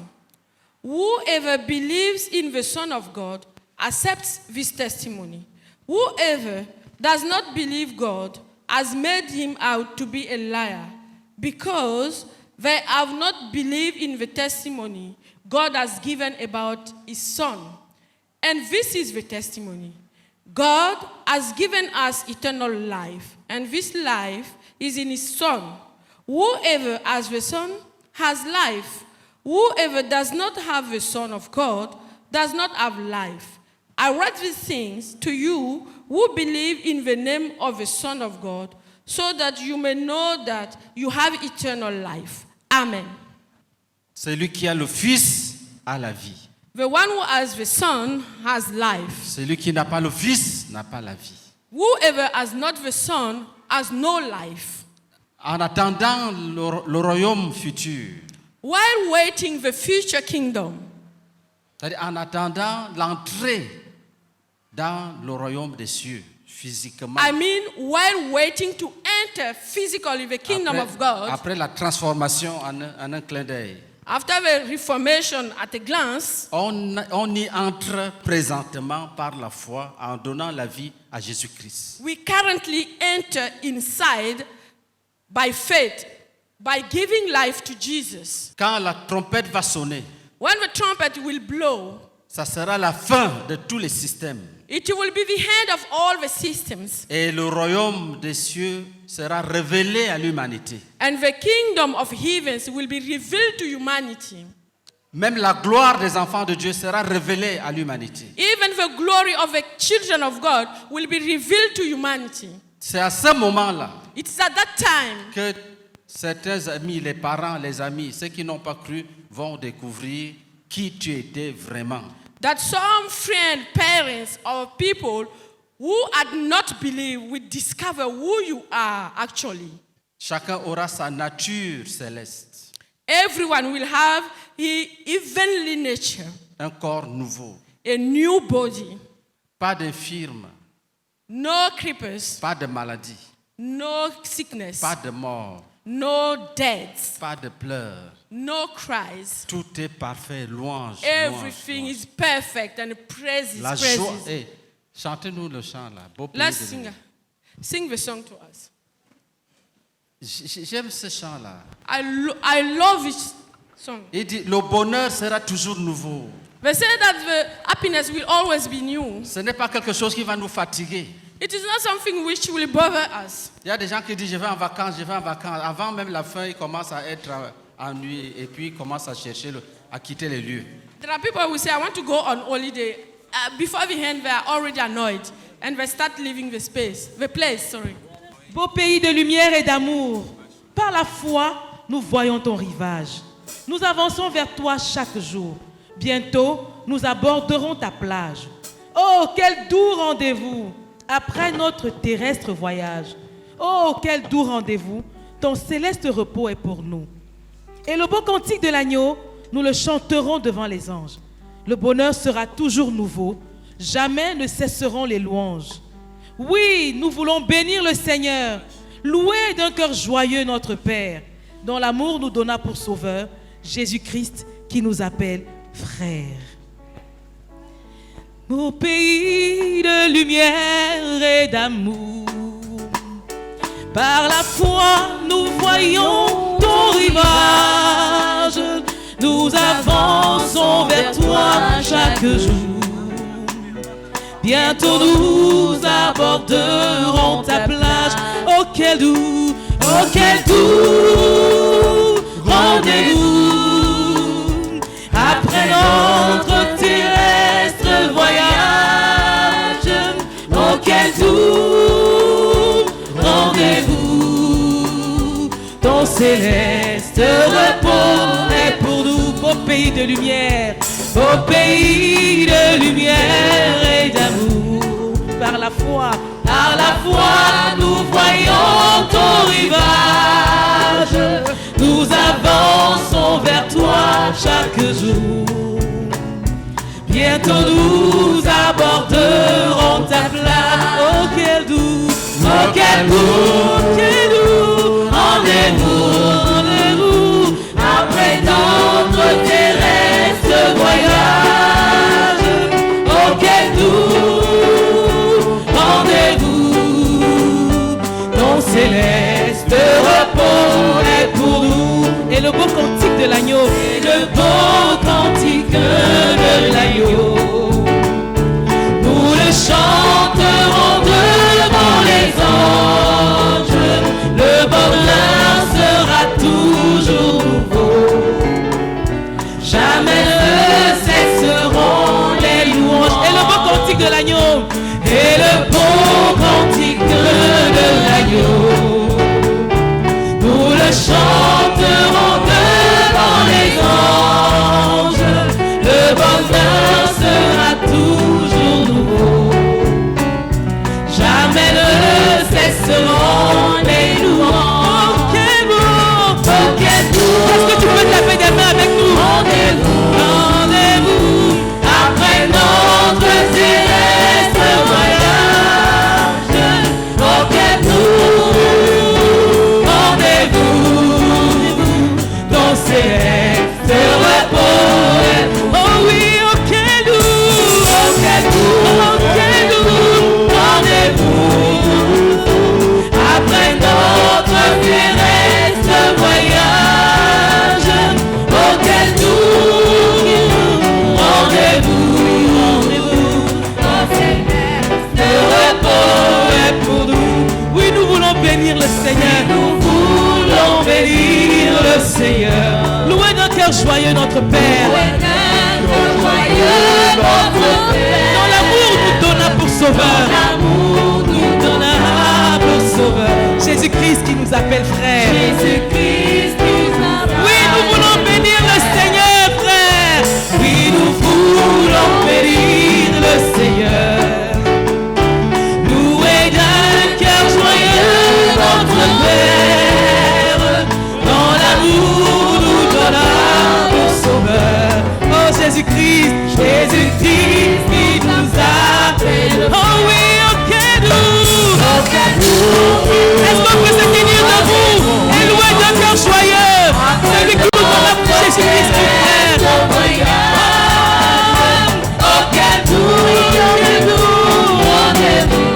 B: Whoever believes in the Son of God accepts this testimony. Whoever does not believe God has made him out to be a liar, because they have not believed in the testimony God has given about his Son. And this is the testimony. God has given us eternal life, and this life is in his Son. Whoever has the Son has life. Whoever does not have the Son of God does not have life. I write these things to you who believe in the name of the Son of God, so that you may know that you have eternal life. Amen.
A: Celui qui a le Fils a la vie.
B: The one who has the Son has life.
A: Celui qui n'a pas le Fils n'a pas la vie.
B: Whoever has not the Son has no life.
A: En attendant le royaume futur,
B: While waiting the future kingdom,
A: c'est-à-dire en attendant l'entrée dans le royaume des cieux, physiquement,
B: I mean, while waiting to enter physically the kingdom of God,
A: après la transformation en un clin d'œil,
B: after the reformation at a glance,
A: on y entre présentement par la foi en donnant la vie à Jésus-Christ.
B: we currently enter inside by faith, by giving life to Jesus.
A: Quand la trompette va sonner,
B: When the trumpet will blow,
A: ça sera la fin de tous les systèmes.
B: it will be the end of all the systems,
A: Et le royaume des cieux sera révélé à l'humanité.
B: and the kingdom of heavens will be revealed to humanity.
A: Même la gloire des enfants de Dieu sera révélée à l'humanité.
B: Even the glory of the children of God will be revealed to humanity.
A: C'est à ce moment-là
B: It's at that time
A: que certains amis, les parents, les amis, ceux qui n'ont pas cru, vont découvrir qui tu étais vraiment.
B: that some friends, parents, or people who had not believed will discover who you are actually.
A: Chacun aura sa nature céleste,
B: Everyone will have a heavenly nature,
A: un corps nouveau,
B: a new body,
A: pas d'infirme,
B: no creepers,
A: pas de maladie,
B: no sickness,
A: pas de mort,
B: no deaths,
A: pas de pleurs.
B: no cries.
A: Tout est parfait, louange.
B: Everything
A: louange.
B: is perfect and praises,
A: La joie.
B: praises.
A: Hey, chantez-nous le chant là. Beau pays
B: Let's
A: de
B: sing.
A: Dieu.
B: Sing the song to us.
A: J'aime ce chant là.
B: I love this song.
A: Il dit le bonheur sera toujours nouveau.
B: They say that the happiness will always be new.
A: Ce n'est pas quelque chose qui va nous fatiguer.
B: It is not something which will bother us.
A: Il y a des gens qui disent je vais en vacances, je vais en vacances. Avant même la fin, ils commencent à être ennuyés et puis ils commencent à chercher, à quitter les lieux.
B: There are people who say, I want to go on holiday. Before the end, they are already annoyed. And they start leaving the place, sorry.
F: Beau pays de lumière et d'amour, par la foi, nous voyons ton rivage. Nous avançons vers toi chaque jour. Bientôt, nous aborderons ta plage. Oh, quel doux rendez-vous après notre terrestre voyage. Oh, quel doux rendez-vous, ton céleste repos est pour nous. Et le beau cantique de l'agneau, nous le chanterons devant les anges. Le bonheur sera toujours nouveau, jamais ne cesseront les louanges. Oui, nous voulons bénir le Seigneur, louer d'un cœur joyeux notre Père, dont l'amour nous donna pour sauveur, Jésus-Christ qui nous appelle frères. Au pays de lumière et d'amour, par la foi nous voyons ton rivage, nous avançons vers toi chaque jour. Bientôt nous aborderons ta plage. Oh quel doux rendez-vous après notre terrestre voyage. Oh quel doux rendez-vous, ton céleste repos est pour nous. Beau pays de lumière, beau pays de lumière et d'amour. Par la foi nous voyons ton rivage, nous avançons vers toi chaque jour. Bientôt nous aborderons ta plage. Oh quel doux rendez-vous après notre terrestre voyage. Oh quel doux rendez-vous, ton céleste repos est pour nous. Et le beau cantique de l'agneau, et le beau cantique de l'agneau, nous le chanterons devant les anges. Le bonheur sera toujours nouveau, jamais ne cesseront les louanges. Et le beau cantique de l'agneau, et le beau cantique de l'agneau, nous le chanterons devant les anges. Le bonheur sera toujours nouveau, jamais seront les louanges. Oh, quel beau, oh, quel beau. Est-ce que tu peux taper des mains avec nous? Rendez-vous, rendez-vous, après notre céleste voyage. Oh, quel beau, rendez-vous, dans céleste repos. Oh oui, oh, quel doux, oh, quel doux, oh, quel doux, rendez-vous, après notre céleste voyage. Oh, quel doux, rendez-vous, dans céleste repos est pour nous. Oui, nous voulons bénir le Seigneur. Nous voulons bénir le Seigneur. Louez d'un cœur joyeux notre Père. Dans l'amour nous donna pour sauveur. Jésus-Christ qui nous appelle frère. Oui, nous voulons bénir le Seigneur, frère. Oui, nous voulons bénir le Seigneur. Louer d'un cœur joyeux notre Père. Dans l'amour nous donna pour sauveur. Oh Jésus-Christ, Jésus-Christ qui nous appelle. Oh oui, oh quel doux, oh quel doux. Est-ce qu'on peut se tenir debout et louer d'un cœur joyeux celui qui nous donna pour Jésus-Christ mon frère. Oh quel doux, rendez-vous,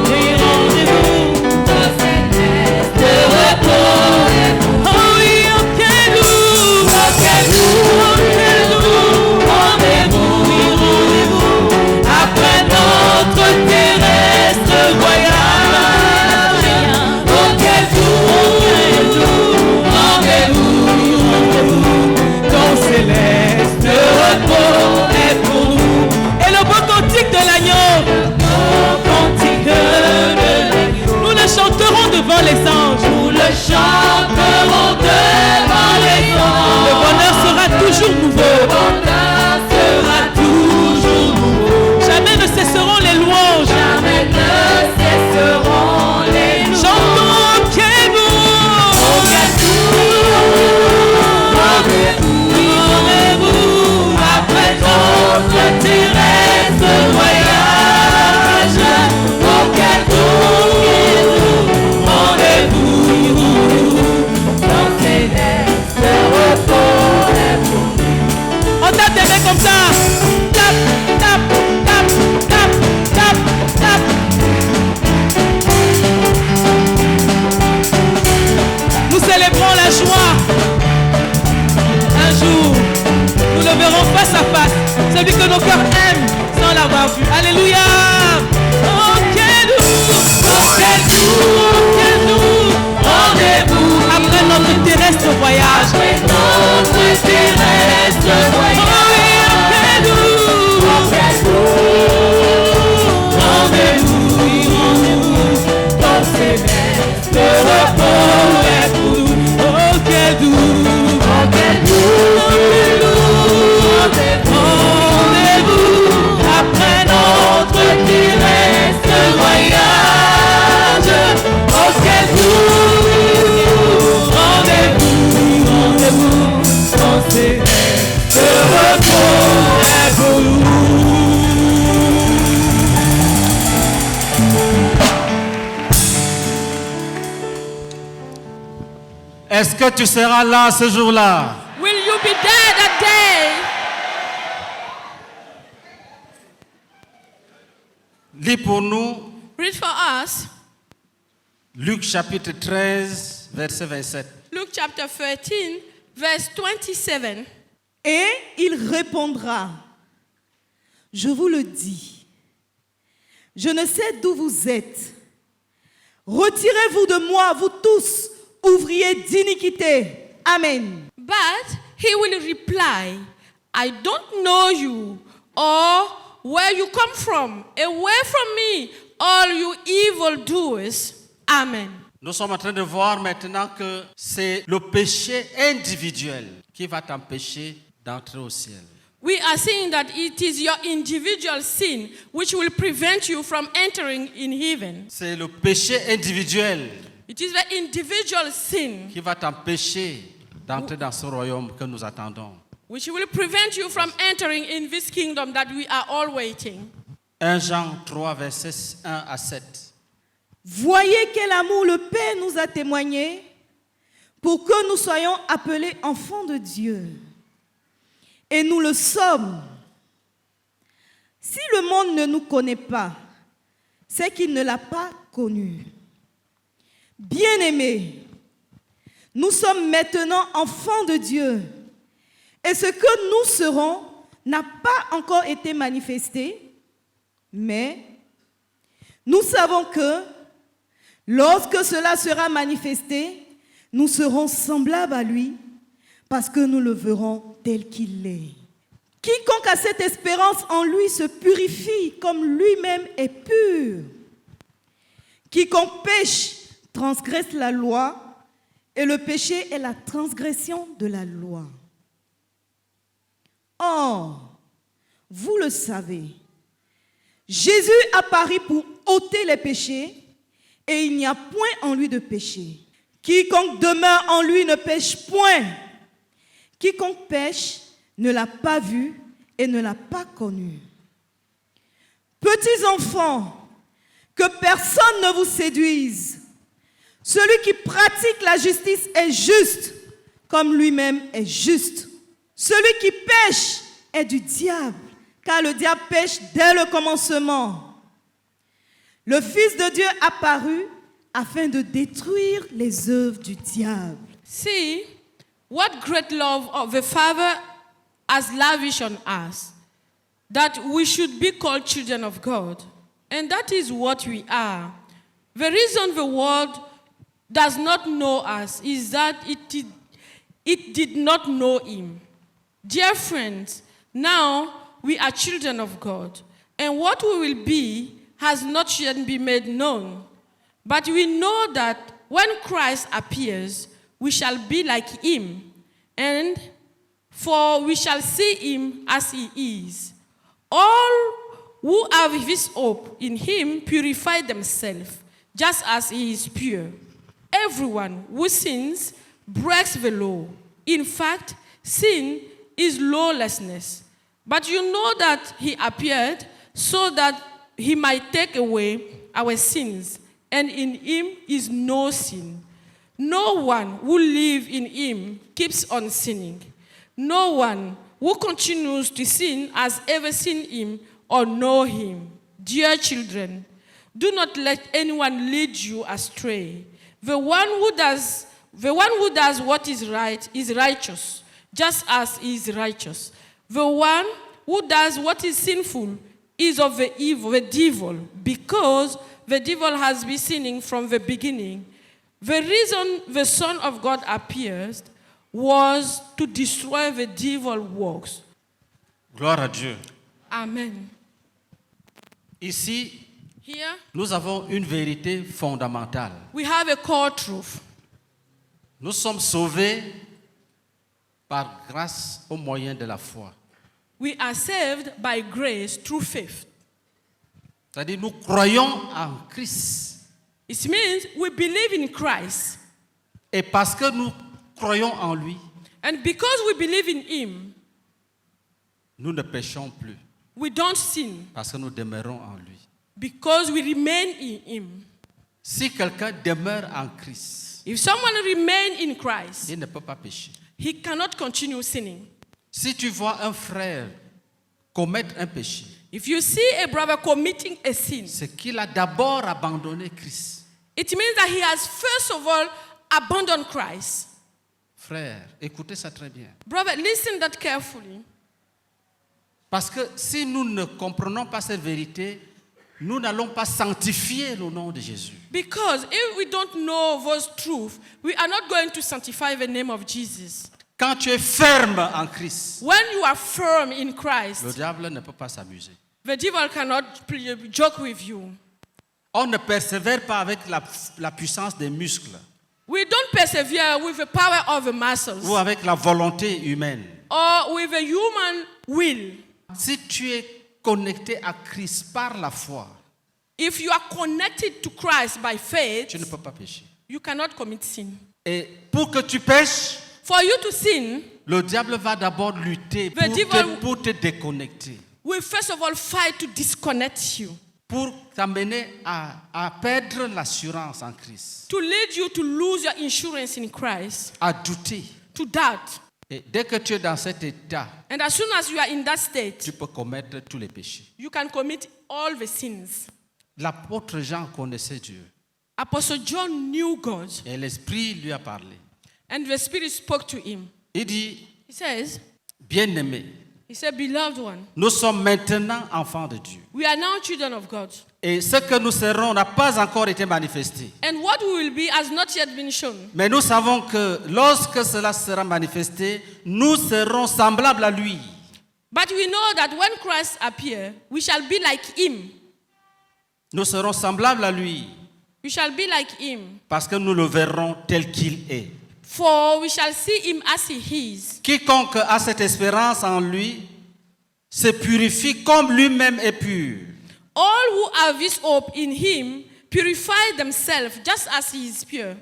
F: de repos. Oh oui, oh quel doux, oh quel doux, rendez-vous, après notre terrestre voyage. Oh quel doux, rendez-vous, ton céleste repos est pour nous. Et le beau cantique de l'agneau, nous le chanterons devant les anges. Nous le chanterons devant les anges. Le bonheur sera toujours nouveau. Le bonheur sera toujours nouveau. Jamais ne cesseront les louanges. Jamais ne cesseront les louanges. Chantons quel beau, oh quel doux, rendez-vous, après notre terrestre voyage. Oh quel doux, rendez-vous, dans céleste repos est pour nous. On tape des mains comme ça. Tap, tap, tap, tap, tap, tap. Nous célébrons la joie. Un jour, nous le verrons face à face. Celui que nos cœurs aiment sans l'avoir vu. Alléluia. Oh quel doux, oh quel doux, oh quel doux, rendez-vous après notre terrestre voyage. Après notre terrestre voyage. Oh oui, oh quel doux, oh quel doux, rendez-vous, dans céleste repos est pour nous. Oh quel doux, oh quel doux, oh quel doux, rendez-vous après notre terrestre voyage. Oh quel doux, rendez-vous, dans céleste repos est pour nous.
A: Est-ce que tu seras là ce jour-là?
B: Will you be there that day?
A: Lis pour nous
B: Read for us
A: Luc chapitre 13, verset 27.
B: Luke chapter 13, verse 27.
C: Et il répondra, je vous le dis, je ne sais d'où vous êtes. Retirez-vous de moi, vous tous, ouvriers d'iniquité. Amen.
B: But he will reply, I don't know you or where you come from. Away from me, all you evildoers. Amen.
A: Nous sommes en train de voir maintenant que c'est le péché individuel qui va t'empêcher d'entrer au ciel.
B: we are saying that it is your individual sin which will prevent you from entering in heaven.
A: C'est le péché individuel
B: It is the individual sin
A: qui va t'empêcher d'entrer dans ce royaume que nous attendons.
B: which will prevent you from entering in this kingdom that we are all waiting.
A: 1 Jean 3, versets 1 à 7.
C: Voyez quel amour le Père nous a témoigné pour que nous soyons appelés enfants de Dieu. Et nous le sommes. Si le monde ne nous connaît pas, c'est qu'il ne l'a pas connu. Bien-aimés, nous sommes maintenant enfants de Dieu. Et ce que nous serons n'a pas encore été manifesté, mais nous savons que lorsque cela sera manifesté, nous serons semblables à lui parce que nous le verrons tel qu'il est. Quiconque a cette espérance en lui se purifie comme lui-même est pur. Quiconque pêche transgresse la loi et le péché est la transgression de la loi. Or, vous le savez, Jésus apparut pour ôter les péchés et il n'y a point en lui de péché. Quiconque demeure en lui ne pêche point. Quiconque pêche ne l'a pas vu et ne l'a pas connu. Petits enfants, que personne ne vous séduise. Celui qui pratique la justice est juste, comme lui-même est juste. Celui qui pêche est du diable, car le diable pêche dès le commencement. Le Fils de Dieu apparut afin de détruire les œuvres du diable.
B: See, what great love of the Father has lavished on us, that we should be called children of God. And that is what we are. The reason the world does not know us is that it did not know him. Dear friends, now we are children of God, and what we will be has not yet been made known. But we know that when Christ appears, we shall be like him, and for we shall see him as he is. All who have this hope in him purify themselves, just as he is pure. Everyone who sins breaks the law. In fact, sin is lawlessness. But you know that he appeared so that he might take away our sins, and in him is no sin. No one who lives in him keeps on sinning. No one who continues to sin has ever seen him or know him. Dear children, do not let anyone lead you astray. The one who does what is right is righteous, just as he is righteous. The one who does what is sinful is of the devil, because the devil has been sinning from the beginning. The reason the Son of God appeared was to destroy the devil works.
A: Gloire à Dieu.
B: Amen.
A: Ici,
B: Here
A: nous avons une vérité fondamentale.
B: we have a core truth.
A: Nous sommes sauvés par grâce au moyen de la foi.
B: We are saved by grace through faith.
A: C'est-à-dire, nous croyons en Christ.
B: It means we believe in Christ.
A: Et parce que nous croyons en lui,
B: And because we believe in him,
A: nous ne péchons plus.
B: we don't sin.
A: Parce que nous demeurons en lui.
B: Because we remain in him.
A: Si quelqu'un demeure en Christ,
B: If someone remains in Christ,
A: il ne peut pas pécher.
B: he cannot continue sinning.
A: Si tu vois un frère commettre un péché,
B: If you see a brother committing a sin,
A: c'est qu'il a d'abord abandonné Christ.
B: it means that he has first of all abandoned Christ.
A: Frère, écoutez ça très bien.
B: Brother, listen that carefully.
A: Parce que si nous ne comprenons pas cette vérité, nous n'allons pas sanctifier le nom de Jésus.
B: Because if we don't know those truths, we are not going to sanctify the name of Jesus.
A: Quand tu es ferme en Christ,
B: When you are firm in
A: le
B: Christ,
A: diable ne peut pas s'amuser.
B: the devil cannot joke with you.
A: On ne persévère pas avec la puissance des muscles.
B: We don't persevere with the power of the muscles
A: ou avec la volonté humaine.
B: or with a human will.
A: Si tu es connecté à Christ par la foi,
B: If you are connected to Christ by faith,
A: tu ne peux pas pécher.
B: you cannot commit sin.
A: Et pour que tu pêches,
B: For you to sin,
A: le diable va d'abord lutter
B: The devil-
A: pour te déconnecter,
B: we first of all fight to disconnect you,
A: pour t'amener à perdre l'assurance en Christ,
B: to lead you to lose your insurance in Christ,
A: à douter.
B: to doubt.
A: Et dès que tu es dans cet état,
B: And as soon as you are in that state,
A: tu peux commettre tous les péchés.
B: you can commit all the sins.
A: L'apôtre Jean connaissait Dieu
B: Apostle John knew God,
A: et l'Esprit lui a parlé.
B: and the Spirit spoke to him.
A: Il dit,
B: He says,
A: bien-aimé,
B: he said, beloved one,
A: nous sommes maintenant enfants de Dieu.
B: we are now children of God.
A: Et ce que nous serons n'a pas encore été manifesté.
B: And what we will be has not yet been shown.
A: Mais nous savons que lorsque cela sera manifesté, nous serons semblables à lui.
B: But we know that when Christ appears, we shall be like him.
A: Nous serons semblables à lui
B: We shall be like him.
A: parce que nous le verrons tel qu'il est.
B: For we shall see him as he is.
A: Quiconque a cette espérance en lui se purifie comme lui-même est pur.
B: All who have this hope in him purify themselves just as he is pure.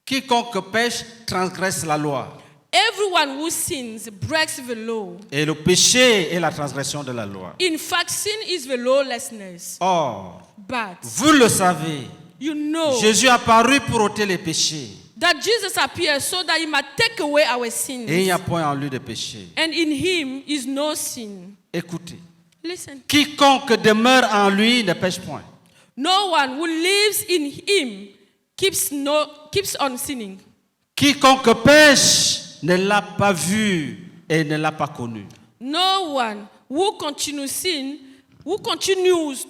A: Quiconque pêche transgresse la loi.
B: Everyone who sins breaks the law.
A: Et le péché est la transgression de la loi.
B: In fact, sin is the lawlessness.
A: Or,
B: But
A: vous le savez,
B: you know
A: Jésus est apparu pour ôter les péchés.
B: that Jesus appeared so that he might take away our sins.
A: Et il n'y a point en lui de péché.
B: And in him is no sin.
A: Écoutez,
B: Listen.
A: quiconque demeure en lui ne pêche point.
B: No one who lives in him keeps on sinning.
A: Quiconque pêche ne l'a pas vu et ne l'a pas connu.
B: No one who continues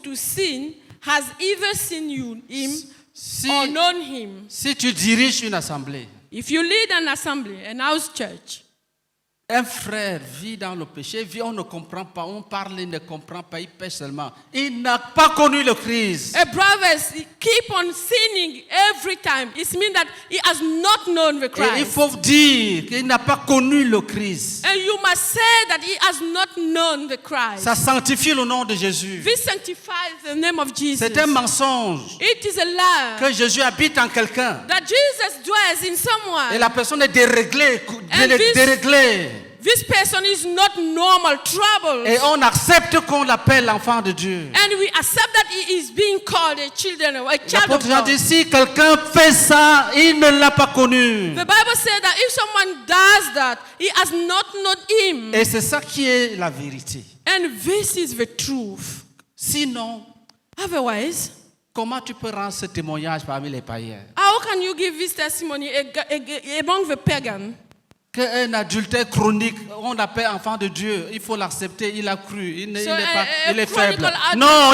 B: to sin has either seen him
A: Si,
B: or known him.
A: si tu diriges une assemblée,
B: If you lead an assembly, an house church,
A: un frère vit dans le péché, on ne comprend pas, on parle, il ne comprend pas, il pêche seulement. Il n'a pas connu le Christ.
B: a brother keep on sinning every time. It means that he has not known the
A: Et il
B: Christ.
A: faut dire qu'il n'a pas connu le Christ.
B: And you must say that he has not known the Christ.
A: Ça sanctifie le nom de Jésus.
B: This sanctifies the name of Jesus.
A: C'est un mensonge
B: It is a lie
A: que Jésus habite en quelqu'un.
B: that Jesus dwells in someone.
A: Et la personne est déréglée,
B: And this-
A: déréglée.
B: This person is not normal, troubled.
A: Et on accepte qu'on l'appelle l'enfant de Dieu.
B: And we accept that he is being called a child of
A: L'apôtre Jean
B: God.
A: dit, si quelqu'un fait ça, il ne l'a pas connu.
B: The Bible says that if someone does that, he has not known him.
A: Et c'est ça qui est la vérité.
B: And this is the truth.
A: Sinon,
B: Otherwise,
A: comment tu peux rendre ce témoignage parmi les païens?
B: how can you give this testimony among the pagans?
A: Qu'un adultère chronique, on l'appelle enfant de Dieu, il faut l'accepter, il a cru, il n'est
B: So,
A: pas,
B: a
A: il est
B: chronicle
A: faible.
B: adult-
A: Non,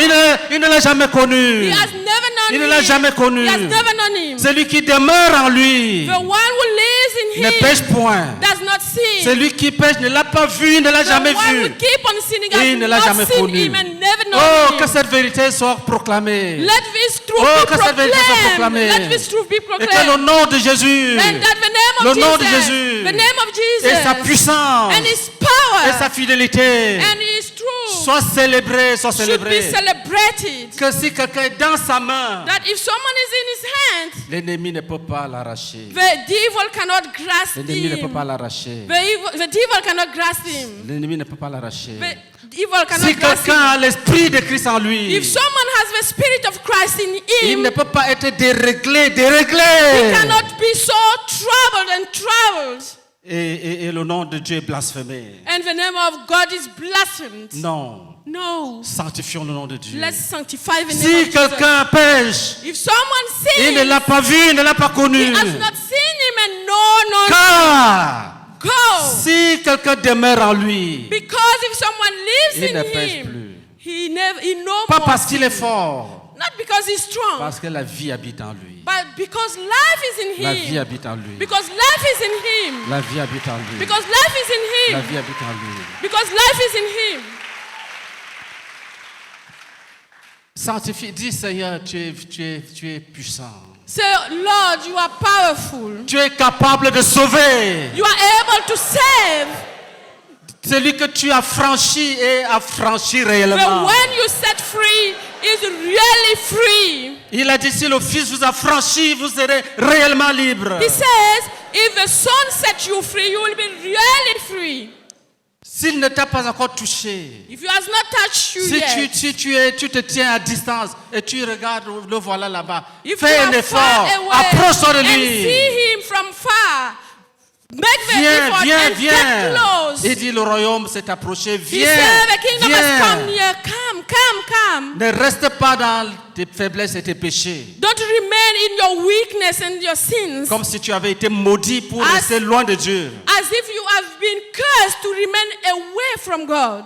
A: il ne l'a jamais connu.
B: He has never known
A: Il ne
B: him.
A: l'a jamais connu.
B: He has never known him.
A: Celui qui demeure en lui
B: The one who lives in
A: ne
B: him
A: pêche point.
B: does not sin.
A: Celui qui pêche ne l'a pas vu, ne l'a
B: The
A: jamais
B: one
A: vu.
B: who keep on sinning
A: Et il ne l'a
B: has
A: jamais
B: not seen
A: connu.
B: him and never known
A: Oh,
B: him.
A: que cette vérité soit proclamée.
B: Let this truth
A: Oh,
B: be
A: que cette vérité soit
B: proclaimed.
A: proclamée.
B: Let this truth be
A: Et que le
B: proclaimed.
A: nom de Jésus,
B: And that the name
A: le
B: of
A: nom de
B: Jesus,
A: Jésus,
B: the name of Jesus,
A: et sa puissance,
B: and his power,
A: et sa fidélité
B: and his truth
A: soit célébrée, soit
B: should be
A: célébrée.
B: celebrated.
A: Que si quelqu'un est dans sa main,
B: That if someone is in his hand,
A: l'ennemi ne peut pas l'arracher.
B: the devil cannot grasp
A: L'ennemi ne peut
B: him.
A: pas l'arracher.
B: The devil cannot grasp him.
A: L'ennemi ne peut pas l'arracher.
B: The devil cannot
A: Si
B: grasp
A: quelqu'un
B: him.
A: a l'esprit de Christ en lui,
B: If someone has the spirit of Christ in
A: il
B: him,
A: ne peut pas être déréglé,
B: he
A: déréglé.
B: cannot be so troubled and troubled.
A: Et le nom de Dieu est blasphémé.
B: And the name of God is blasphemed.
A: Non.
B: No.
A: Sanctifions le nom de Dieu.
B: Let's sanctify the name
A: Si
B: of Jesus.
A: quelqu'un pêche,
B: If someone
A: il ne
B: sins,
A: l'a pas vu, il ne l'a pas connu.
B: he has not seen him and no,
A: Car
B: go.
A: si quelqu'un demeure en lui,
B: Because if someone lives
A: il ne
B: in
A: pêche
B: him,
A: plus.
B: he no
A: Pas
B: more
A: parce qu'il est
B: sins.
A: fort,
B: Not because he's strong,
A: parce que la vie habite en lui.
B: but because life is in
A: La vie
B: him.
A: habite en lui.
B: Because life is in him.
A: La vie habite en lui.
B: Because life is in
A: La
B: him.
A: vie habite en lui.
B: Because life is in him.
A: Sanctifie, dis Seigneur, tu es puissant.
B: Say, Lord, you are powerful.
A: Tu es capable de sauver.
B: You are able to save.
A: Celui que tu as franchi et affranchi
B: But
A: réellement.
B: when you set free, is really free.
A: Il a dit, si le Fils vous a franchi, vous serez réellement libre.
B: He says, if the Son sets you free, you will be really free.
A: S'il ne t'a pas encore touché,
B: If he has not touched you
A: si
B: yet,
A: tu te tiens à distance et tu regardes, le voilà là-bas,
B: if
A: fais
B: you
A: un
B: are
A: effort,
B: far away
A: approche-toi de
B: and
A: lui.
B: see him from far, make the
A: Viens,
B: effort
A: viens,
B: and get
A: viens.
B: close.
A: Il dit, le royaume s'est approché,
B: He
A: viens,
B: said, the kingdom has come
A: viens.
B: near. Come.
A: Ne reste pas dans tes faiblesses et tes péchés.
B: Don't remain in your weakness and your sins.
A: Comme si tu avais été maudit pour
B: As-
A: rester loin de Dieu.
B: As if you have been cursed to remain away from God.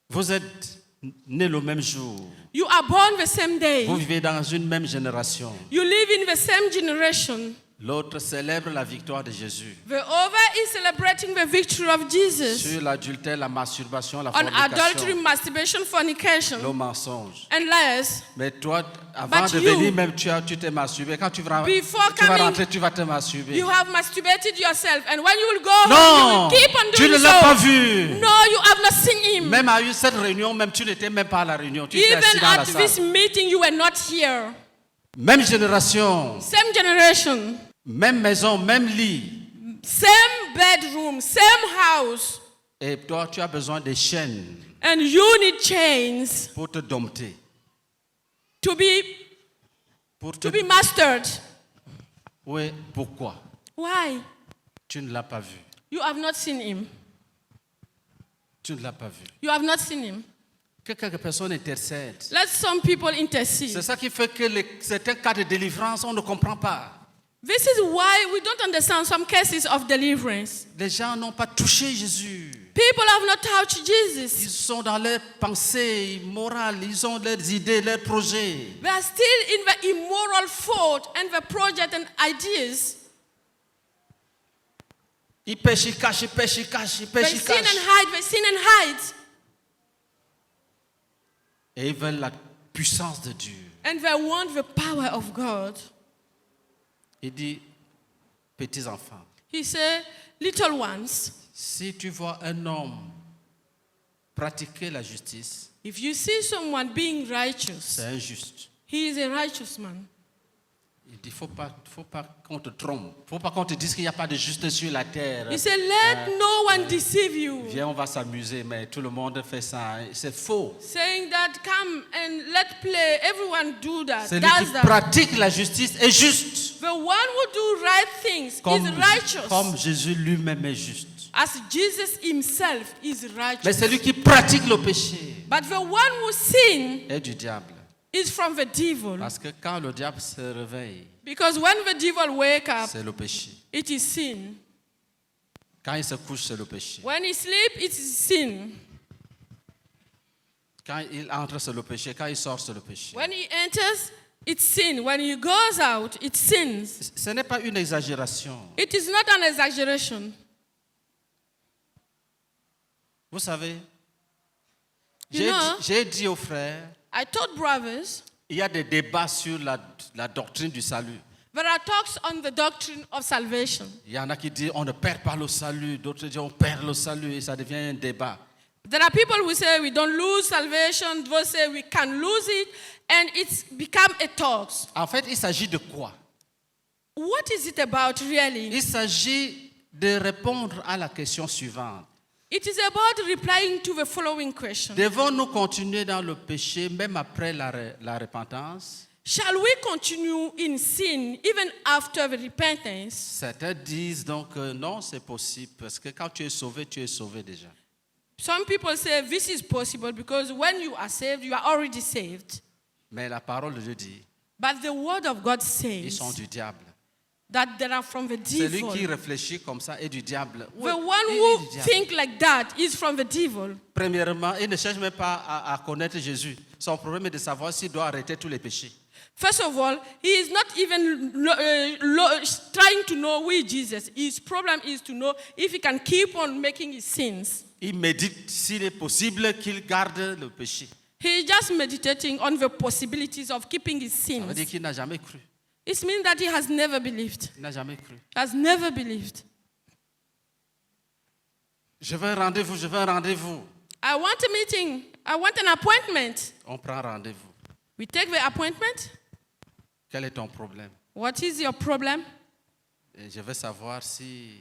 A: Vous êtes nés le même jour.
B: You are born the same day.
A: Vous vivez dans une même génération.
B: You live in the same generation.
A: L'autre célèbre la victoire de Jésus.
B: The other is celebrating the victory of Jesus
A: Sur l'adultère, la masturbation, la
B: on adultery,
A: fornication,
B: masturbation,
A: le
B: fornication,
A: mensonge.
B: and lies.
A: Mais toi, avant
B: But
A: de
B: you-
A: venir même, tu t'es masturbé. Quand tu vas
B: Before coming,
A: rentrer, tu vas te masturber.
B: You have masturbated yourself, and when you will go home,
A: Non,
B: you will keep on
A: tu ne
B: doing
A: l'as pas
B: so.
A: vu.
B: No, you have not seen him.
A: Même à cette réunion, même tu n'étais même pas à la réunion. Tu étais assis
B: Even
A: dans la
B: at this
A: salle.
B: meeting, you were not here.
A: Même génération,
B: Same generation,
A: même maison, même lit.
B: same bedroom, same house,
A: Et toi, tu as besoin des chaînes
B: and you need chains
A: pour te dompter.
B: to be
A: Pour te...
B: mastered.
A: Oui, pourquoi?
B: Why?
A: Tu ne l'as pas vu.
B: You have not seen him.
A: Tu ne l'as pas vu.
B: You have not seen him.
A: Que quelques personnes intercèdent.
B: Let some people
A: C'est
B: intercede.
A: ça qui fait que certains cas de délivrance, on ne comprend pas.
B: This is why we don't understand some cases of deliverance.
A: Les gens n'ont pas touché Jésus.
B: People have not touched Jesus.
A: Ils sont dans leurs pensées morales, ils ont leurs idées, leurs projets.
B: They are still in the immoral thought and the project and ideas.
A: Ils pêchent, ils cachent, ils pêchent, ils cachent, ils
B: They
A: pêchent, ils
B: sin and
A: cachent.
B: hide, they sin and hide.
A: Et ils veulent la puissance de Dieu.
B: And they want the power of God.
A: Il dit, petits enfants,
B: He said, little ones,
A: si tu vois un homme pratiquer la justice,
B: if you see someone being righteous,
A: c'est injuste.
B: he is a righteous man.
A: Il dit, faut pas qu'on te trompe. Faut pas qu'on te dise qu'il n'y a pas de justice sur la terre.
B: He said, let no one deceive you.
A: Viens, on va s'amuser, mais tout le monde fait ça. C'est faux.
B: Saying that, come and let's play. Everyone do that.
A: Celui
B: Does
A: qui
B: that.
A: pratique la justice est juste.
B: The one who do right things
A: Comme,
B: is righteous.
A: comme Jésus lui-même est juste.
B: As Jesus himself is righteous.
A: Mais celui qui pratique le péché
B: But the one who sin
A: est du diable.
B: is from the devil.
A: Parce que quand le diable se réveille,
B: Because when the devil wake up,
A: c'est le péché.
B: it is sin.
A: Quand il se couche, c'est le péché.
B: When he sleep, it is sin.
A: Quand il entre, c'est le péché. Quand il sort, c'est le péché.
B: When he enters, it's sin. When he goes out, it sins.
A: Ce n'est pas une exagération.
B: It is not an exaggeration.
A: Vous savez,
B: You know,
A: j'ai dit aux frères,
B: I told brothers,
A: il y a des débats sur la doctrine du salut.
B: there are talks on the doctrine of salvation.
A: Il y en a qui disent on ne perd pas le salut, d'autres disent on perd le salut et ça devient un débat.
B: There are people who say we don't lose salvation, those say we can lose it, and it's become a talk.
A: En fait, il s'agit de quoi?
B: What is it about really?
A: Il s'agit de répondre à la question suivante.
B: It is about replying to the following question.
A: Devons-nous continuer dans le péché même après la repentance?
B: Shall we continue in sin even after the repentance?
A: Certains disent donc non, c'est possible parce que quand tu es sauvé déjà.
B: Some people say this is possible because when you are saved, you are already saved.
A: Mais la parole de Dieu dit,
B: But the word of God
A: ils sont
B: says
A: du diable.
B: that they are from the
A: Celui
B: devil.
A: qui réfléchit comme ça est du diable. Oui,
B: The one
A: il est
B: who
A: du diable.
B: think like that is from the devil.
A: Premièrement, il ne cherche même pas à connaître Jésus. Son problème est de savoir s'il doit arrêter tous les péchés.
B: First of all, he is not even trying to know who is Jesus. His problem is to know if he can keep on making his sins.
A: Il médite s'il est possible qu'il garde le péché.
B: He is just meditating on the possibilities of keeping his
A: Ça veut dire
B: sins.
A: qu'il n'a jamais cru.
B: It means that he has never believed.
A: Il n'a jamais cru.
B: Has never believed.
A: Je veux un rendez-vous, je veux un rendez-vous.
B: I want a meeting. I want an appointment.
A: On prend rendez-vous.
B: We take the appointment.
A: Quel est ton problème?
B: What is your problem?
A: Et je veux savoir si,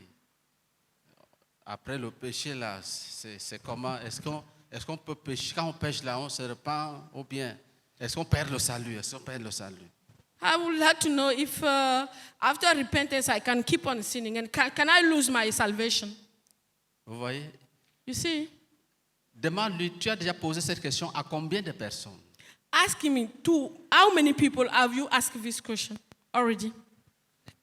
A: après le péché, là, c'est comment? Est-ce qu'on peut pécher? Quand on pêche là, on se repent ou bien est-ce qu'on perd le salut? Est-ce qu'on perd le salut?
B: I would like to know if after repentance I can keep on sinning and can I lose my salvation?
A: Vous voyez?
B: You see?
A: Demande-lui, tu as déjà posé cette question à combien de personnes?
B: Ask me to how many people have you asked this question already?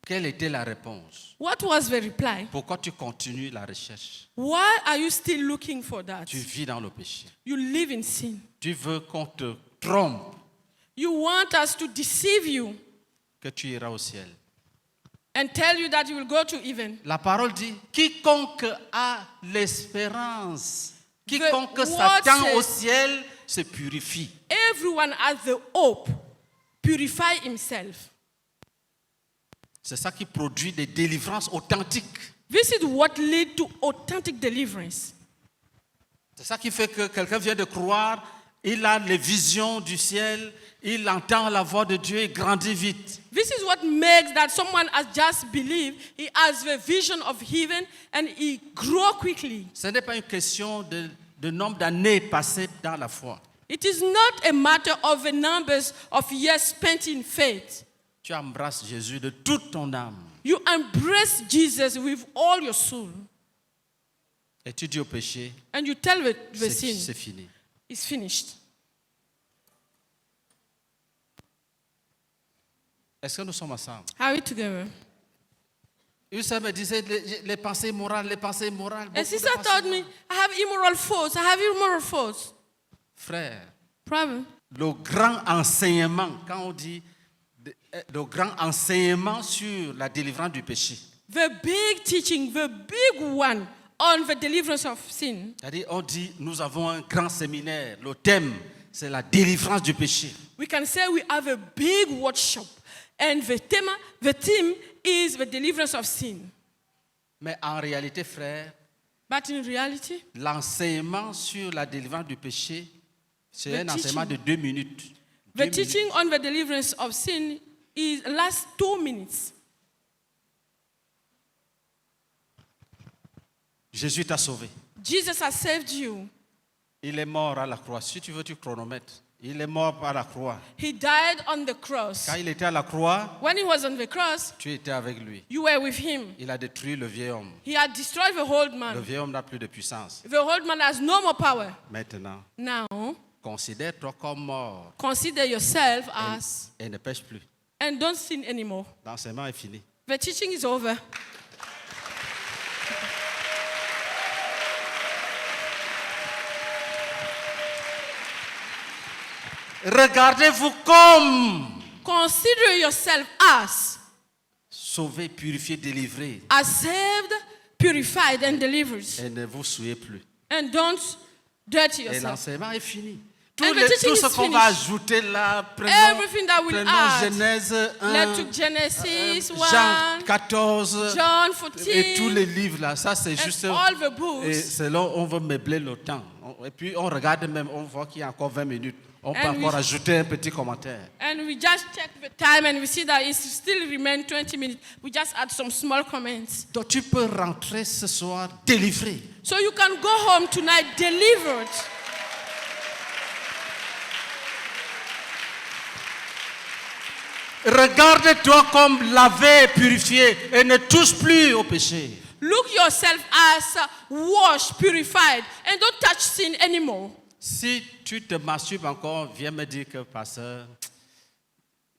A: Quelle était la réponse?
B: What was the reply?
A: Pourquoi tu continues la recherche?
B: Why are you still looking for that?
A: Tu vis dans le péché.
B: You live in sin.
A: Tu veux qu'on te trompe
B: You want us to deceive you
A: que tu iras au ciel.
B: and tell you that you will go to heaven.
A: La parole dit, quiconque a l'espérance, quiconque
B: word
A: s'attend
B: says-
A: au ciel se purifie.
B: Everyone has the hope. Purify himself.
A: C'est ça qui produit des délivrances authentiques.
B: This is what leads to authentic deliverance.
A: C'est ça qui fait que quelqu'un vient de croire, il a les visions du ciel, il entend la voix de Dieu et grandit vite.
B: This is what makes that someone has just believed, he has the vision of heaven and he grow quickly.
A: Ce n'est pas une question de nombre d'années passées dans la foi.
B: It is not a matter of the numbers of years spent in faith.
A: Tu embrasses Jésus de toute ton âme
B: You embrace Jesus with all your soul
A: et tu dis au péché,
B: and you tell the
A: c'est
B: sin,
A: fini.
B: it's finished.
A: Est-ce que nous sommes ensemble?
B: Are we together?
A: Une sœur me disait les pensées morales, les pensées morales.
B: A
A: beaucoup de
B: sister
A: pensées
B: told me,
A: morales.
B: I have immoral thoughts. I have immoral thoughts.
A: Frère,
B: Problem.
A: le grand enseignement, quand on dit le grand enseignement sur la délivrance du péché,
B: The big teaching, the big one on the deliverance of sin.
A: c'est-à-dire on dit nous avons un grand séminaire, le thème c'est la délivrance du péché.
B: We can say we have a big workshop, and the theme is the deliverance of sin.
A: Mais en réalité, frère,
B: But in reality,
A: l'enseignement sur la délivrance du péché, c'est
B: The
A: un enseignement de
B: teaching.
A: 2 minutes.
B: the
A: 2
B: teaching
A: minutes.
B: on the deliverance of sin lasts 2 minutes.
A: Jésus t'a sauvé.
B: Jesus has saved you.
A: Il est mort à la croix. Si tu veux, tu chronomètres. Il est mort à la croix.
B: He died on the cross.
A: Quand il était à la croix,
B: When he was on the cross,
A: tu étais avec lui.
B: you were with him.
A: Il a détruit le vieil homme.
B: He had destroyed the old
A: Le
B: man.
A: vieil homme n'a plus de puissance.
B: The old man has no more power.
A: Maintenant,
B: Now,
A: considère-toi comme mort
B: consider yourself as,
A: et ne pêche plus.
B: and don't sin anymore.
A: L'enseignement est fini.
B: The teaching is over.
A: Regardez-vous comme
B: Consider yourself as
A: sauvé, purifié, délivré.
B: saved, purified, and delivered.
A: Et ne vous souillez plus.
B: And don't dirty
A: Et
B: yourself.
A: l'enseignement est fini.
B: And the teaching
A: Tout ce
B: is
A: qu'on va
B: finished.
A: ajouter là,
B: Everything that we'll
A: prenons
B: add.
A: Genèse 1,
B: Let's took Genesis 1,
A: Jean 14,
B: John
A: et tous
B: 14,
A: les livres là, ça c'est juste.
B: and all the
A: Et
B: books.
A: c'est là on veut meubler le temps. Et puis on regarde même, on voit qu'il y a encore 20 minutes. On peut
B: And
A: encore
B: we-
A: ajouter un petit commentaire.
B: And we just check the time and we see that it still remains 20 minutes. We just add some small comments.
A: Donc tu peux rentrer ce soir délivré.
B: So you can go home tonight delivered.
A: Regarde-toi comme lavé, purifié et ne touche plus au péché.
B: Look yourself as washed, purified, and don't touch sin anymore.
A: Si tu te masturbes encore, viens me dire que pasteur,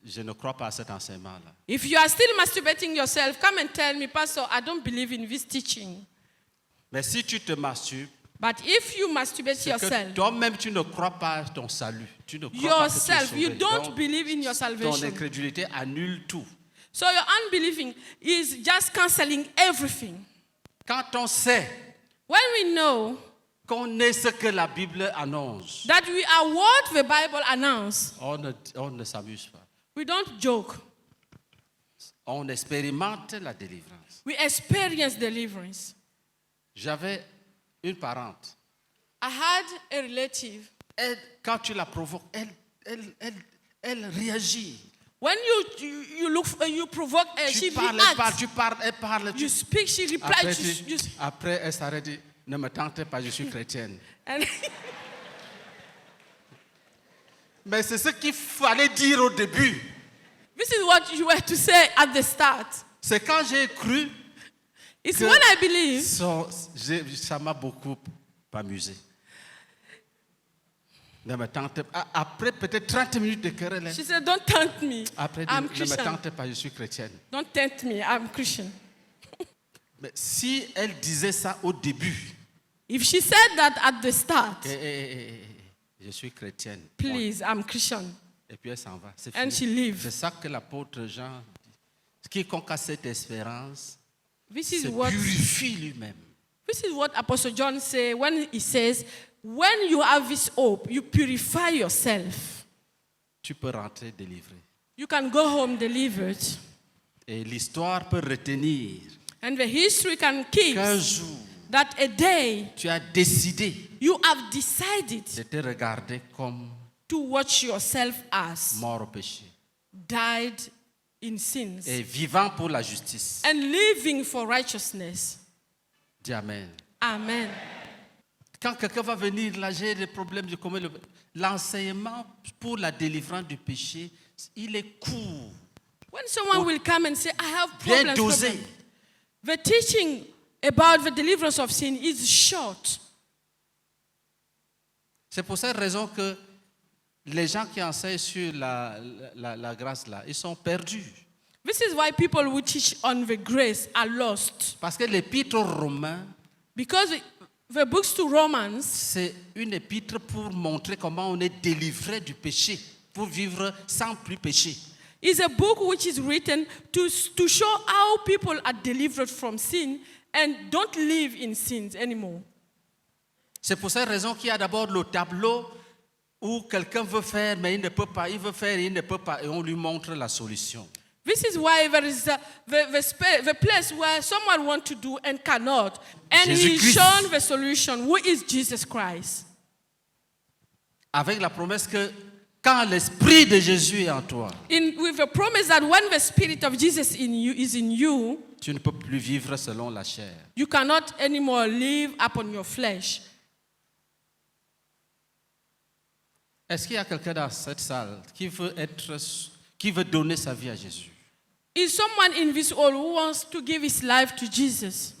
A: je ne crois pas à cet enseignement-là.
B: If you are still masturbating yourself, come and tell me, Pastor, I don't believe in this teaching.
A: Mais si tu te masturbes,
B: But if you masturbate
A: c'est que
B: yourself,
A: toi-même tu ne crois pas à ton salut. Tu ne crois pas que tu es
B: yourself,
A: sauvé.
B: you don't
A: Donc,
B: believe in your
A: ton
B: salvation.
A: incrédulité annule tout.
B: So your unbelieving is just canceling everything.
A: Quand on sait
B: When we know
A: qu'on est ce que la Bible annonce,
B: that we are what the Bible announced,
A: on ne s'amuse pas.
B: we don't joke.
A: on expérimente la délivrance.
B: We experience deliverance.
A: J'avais une parente.
B: I had a relative.
A: Elle, quand tu la provoques, elle réagit.
B: When you provoke her, she
A: Tu parles, elle parle,
B: reacts.
A: tu parles, elle parle.
B: You speak, she
A: Après,
B: replies.
A: après, elle s'arrête et dit, ne me tente pas, je suis chrétienne.
B: And
A: Mais c'est ce qu'il fallait dire au début.
B: this is what you were to say at the start.
A: C'est quand j'ai cru,
B: It's
A: que
B: when I believe.
A: ça m'a beaucoup amusé. Ne me tente pas. Après peut-être 30 minutes de querelle,
B: She said, don't tempt me.
A: après
B: I'm
A: ne me
B: Christian.
A: tente pas, je suis chrétienne.
B: Don't tempt me. I'm Christian.
A: Mais si elle disait ça au début,
B: If she said that at the start,
A: je suis chrétienne.
B: please, I'm Christian.
A: Et puis elle s'en va. C'est
B: And
A: fini.
B: she leaves.
A: C'est ça que l'apôtre Jean dit. Quiconque a cette espérance
B: This is
A: se
B: what
A: purifie lui-même.
B: This is what Apostle John says when he says, when you have this hope, you purify yourself.
A: Tu peux rentrer délivré.
B: You can go home delivered.
A: Et l'histoire peut retenir
B: And the history can keep
A: qu'un jour,
B: that a day
A: tu as décidé
B: you have decided
A: de te regarder comme
B: to watch yourself as
A: mort au péché
B: died in sins
A: et vivant pour la justice.
B: and living for righteousness.
A: Dis Amen.
B: Amen.
A: Quand quelqu'un va venir, là, j'ai des problèmes de comment l'enseignement pour la délivrance du péché, il est court,
B: When someone will come and say, I have
A: bien
B: problems,
A: dosé.
B: the teaching about the deliverance of sin is short.
A: C'est pour cette raison que les gens qui enseignent sur la grâce là, ils sont perdus.
B: This is why people who teach on the grace are lost.
A: Parce que l'épître aux Romains,
B: Because the books to Romans
A: c'est une épître pour montrer comment on est délivré du péché, pour vivre sans plus péché.
B: is a book which is written to show how people are delivered from sin and don't live in sins anymore.
A: C'est pour cette raison qu'il y a d'abord le tableau où quelqu'un veut faire, mais il ne peut pas, il veut faire, il ne peut pas, et on lui montre la solution.
B: This is why there is the place where someone wants to do and cannot. And he is
A: Jésus-Christ.
B: shown the solution, who is Jesus Christ.
A: Avec la promesse que quand l'Esprit de Jésus est en toi,
B: With the promise that when the Spirit of Jesus is in you,
A: tu ne peux plus vivre selon la chair.
B: you cannot anymore live upon your flesh.
A: Est-ce qu'il y a quelqu'un dans cette salle qui veut donner sa vie à Jésus?
B: Is someone in this hall who wants to give his life to Jesus?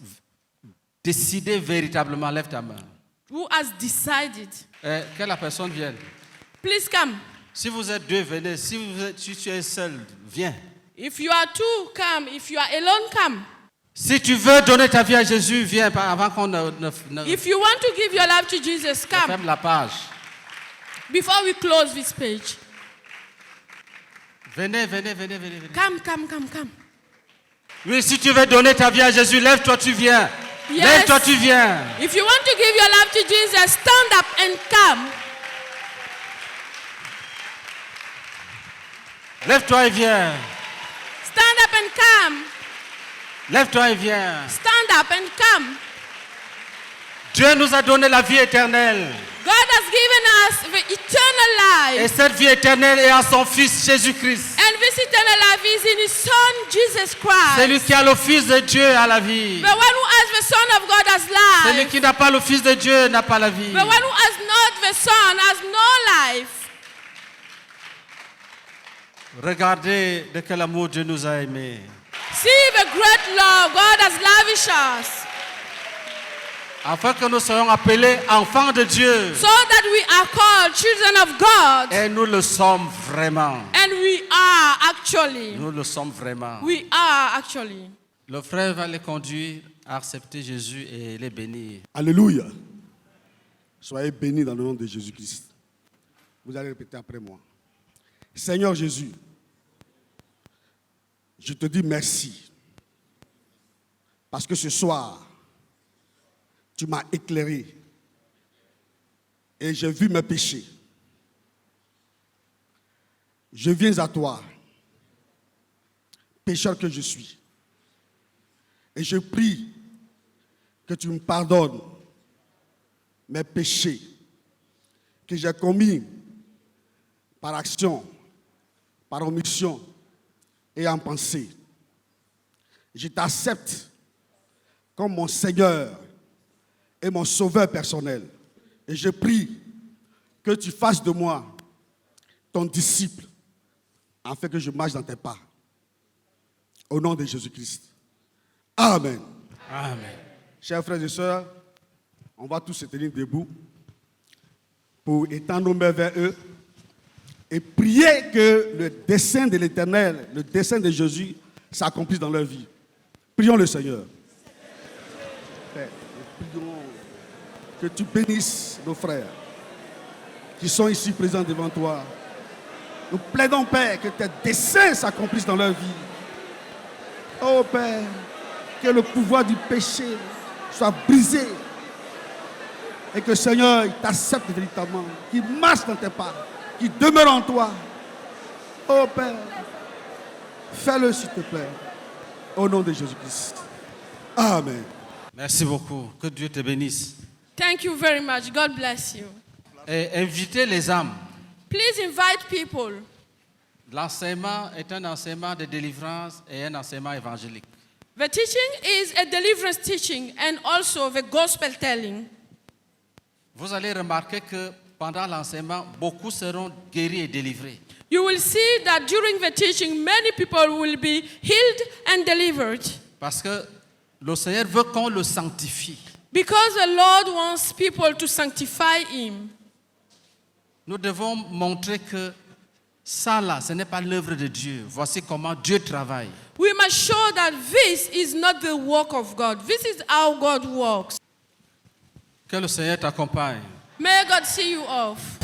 A: Décider véritablement, lève ta main.
B: Who has decided?
A: Que la personne vienne.
B: Please come.
A: Si vous êtes deux, venez. Si tu es seul, viens.
B: If you are two, come. If you are alone, come.
A: Si tu veux donner ta vie à Jésus, viens avant qu'on ne
B: If you want to give your life to Jesus, come.
A: ferme la page.
B: Before we close this page.
A: Venez.
B: Come.
A: Oui, si tu veux donner ta vie à Jésus, lève-toi, tu viens.
B: Yes.
A: Lève-toi, tu viens.
B: If you want to give your life to Jesus, stand up and come.
A: Lève-toi et viens.
B: Stand up and come.
A: Lève-toi et viens.
B: Stand up and come.
A: Dieu nous a donné la vie éternelle.
B: God has given us the eternal
A: Et
B: life.
A: cette vie éternelle est en son Fils Jésus-Christ.
B: And this eternal life is in His Son, Jesus Christ.
A: Celui qui a le Fils de Dieu a la vie.
B: The one who has the Son of God has
A: Celui
B: life.
A: qui n'a pas le Fils de Dieu n'a pas la vie.
B: The one who has not the Son has no life.
A: Regardez de quel amour Dieu nous a aimés.
B: See the great love God has lavished us.
A: Afin que nous soyons appelés enfants de Dieu.
B: So that we are called children of God.
A: Et nous le sommes vraiment.
B: And we are actually.
A: Nous le sommes vraiment.
B: We are actually.
A: Le frère va les conduire à accepter Jésus et les bénir.
G: Alléluia. Soyez bénis dans le nom de Jésus-Christ. Vous allez répéter après moi. Seigneur Jésus, je te dis merci. Parce que ce soir, tu m'as éclairé. Et j'ai vu mes péchés. Je viens à toi. pécheur que je suis. Et je prie que tu me pardonnes mes péchés que j'ai commis par action, par omission et en pensée. Je t'accepte comme mon Seigneur et mon Sauveur personnel. Et je prie que tu fasses de moi ton disciple, afin que je marche dans tes pas. Au nom de Jésus-Christ. Amen.
A: Amen.
G: Chers frères et sœurs, on va tous se tenir debout pour étendre nos mains vers eux et prier que le dessein de l'Éternel, le dessein de Jésus s'accomplisse dans leur vie. Prions le Seigneur. Père, nous prions que tu bénisses nos frères qui sont ici présents devant toi. Nous plaidons, Père, que tes desseins s'accomplissent dans leur vie. Oh Père, que le pouvoir du péché soit brisé et que Seigneur, il t'accepte véritablement, qu'il marche dans tes pas, qu'il demeure en toi. Oh Père, fais-le s'il te plaît, au nom de Jésus-Christ. Amen.
A: Merci beaucoup. Que Dieu te bénisse.
B: Thank you very much. God bless you.
A: Et invitez les âmes.
B: Please invite people.
A: L'enseignement est un enseignement de délivrance et un enseignement évangélique.
B: The teaching is a deliverance teaching and also the gospel telling.
A: Vous allez remarquer que pendant l'enseignement, beaucoup seront guéris et délivrés.
B: You will see that during the teaching, many people will be healed and delivered.
A: Parce que le Seigneur veut qu'on le sanctifie.
B: Because the Lord wants people to sanctify Him.
A: Nous devons montrer que ça là, ce n'est pas l'œuvre de Dieu. Voici comment Dieu travaille.
B: We must show that this is not the work of God. This is how God works.
A: Que le Seigneur t'accompagne.
B: May God see you off.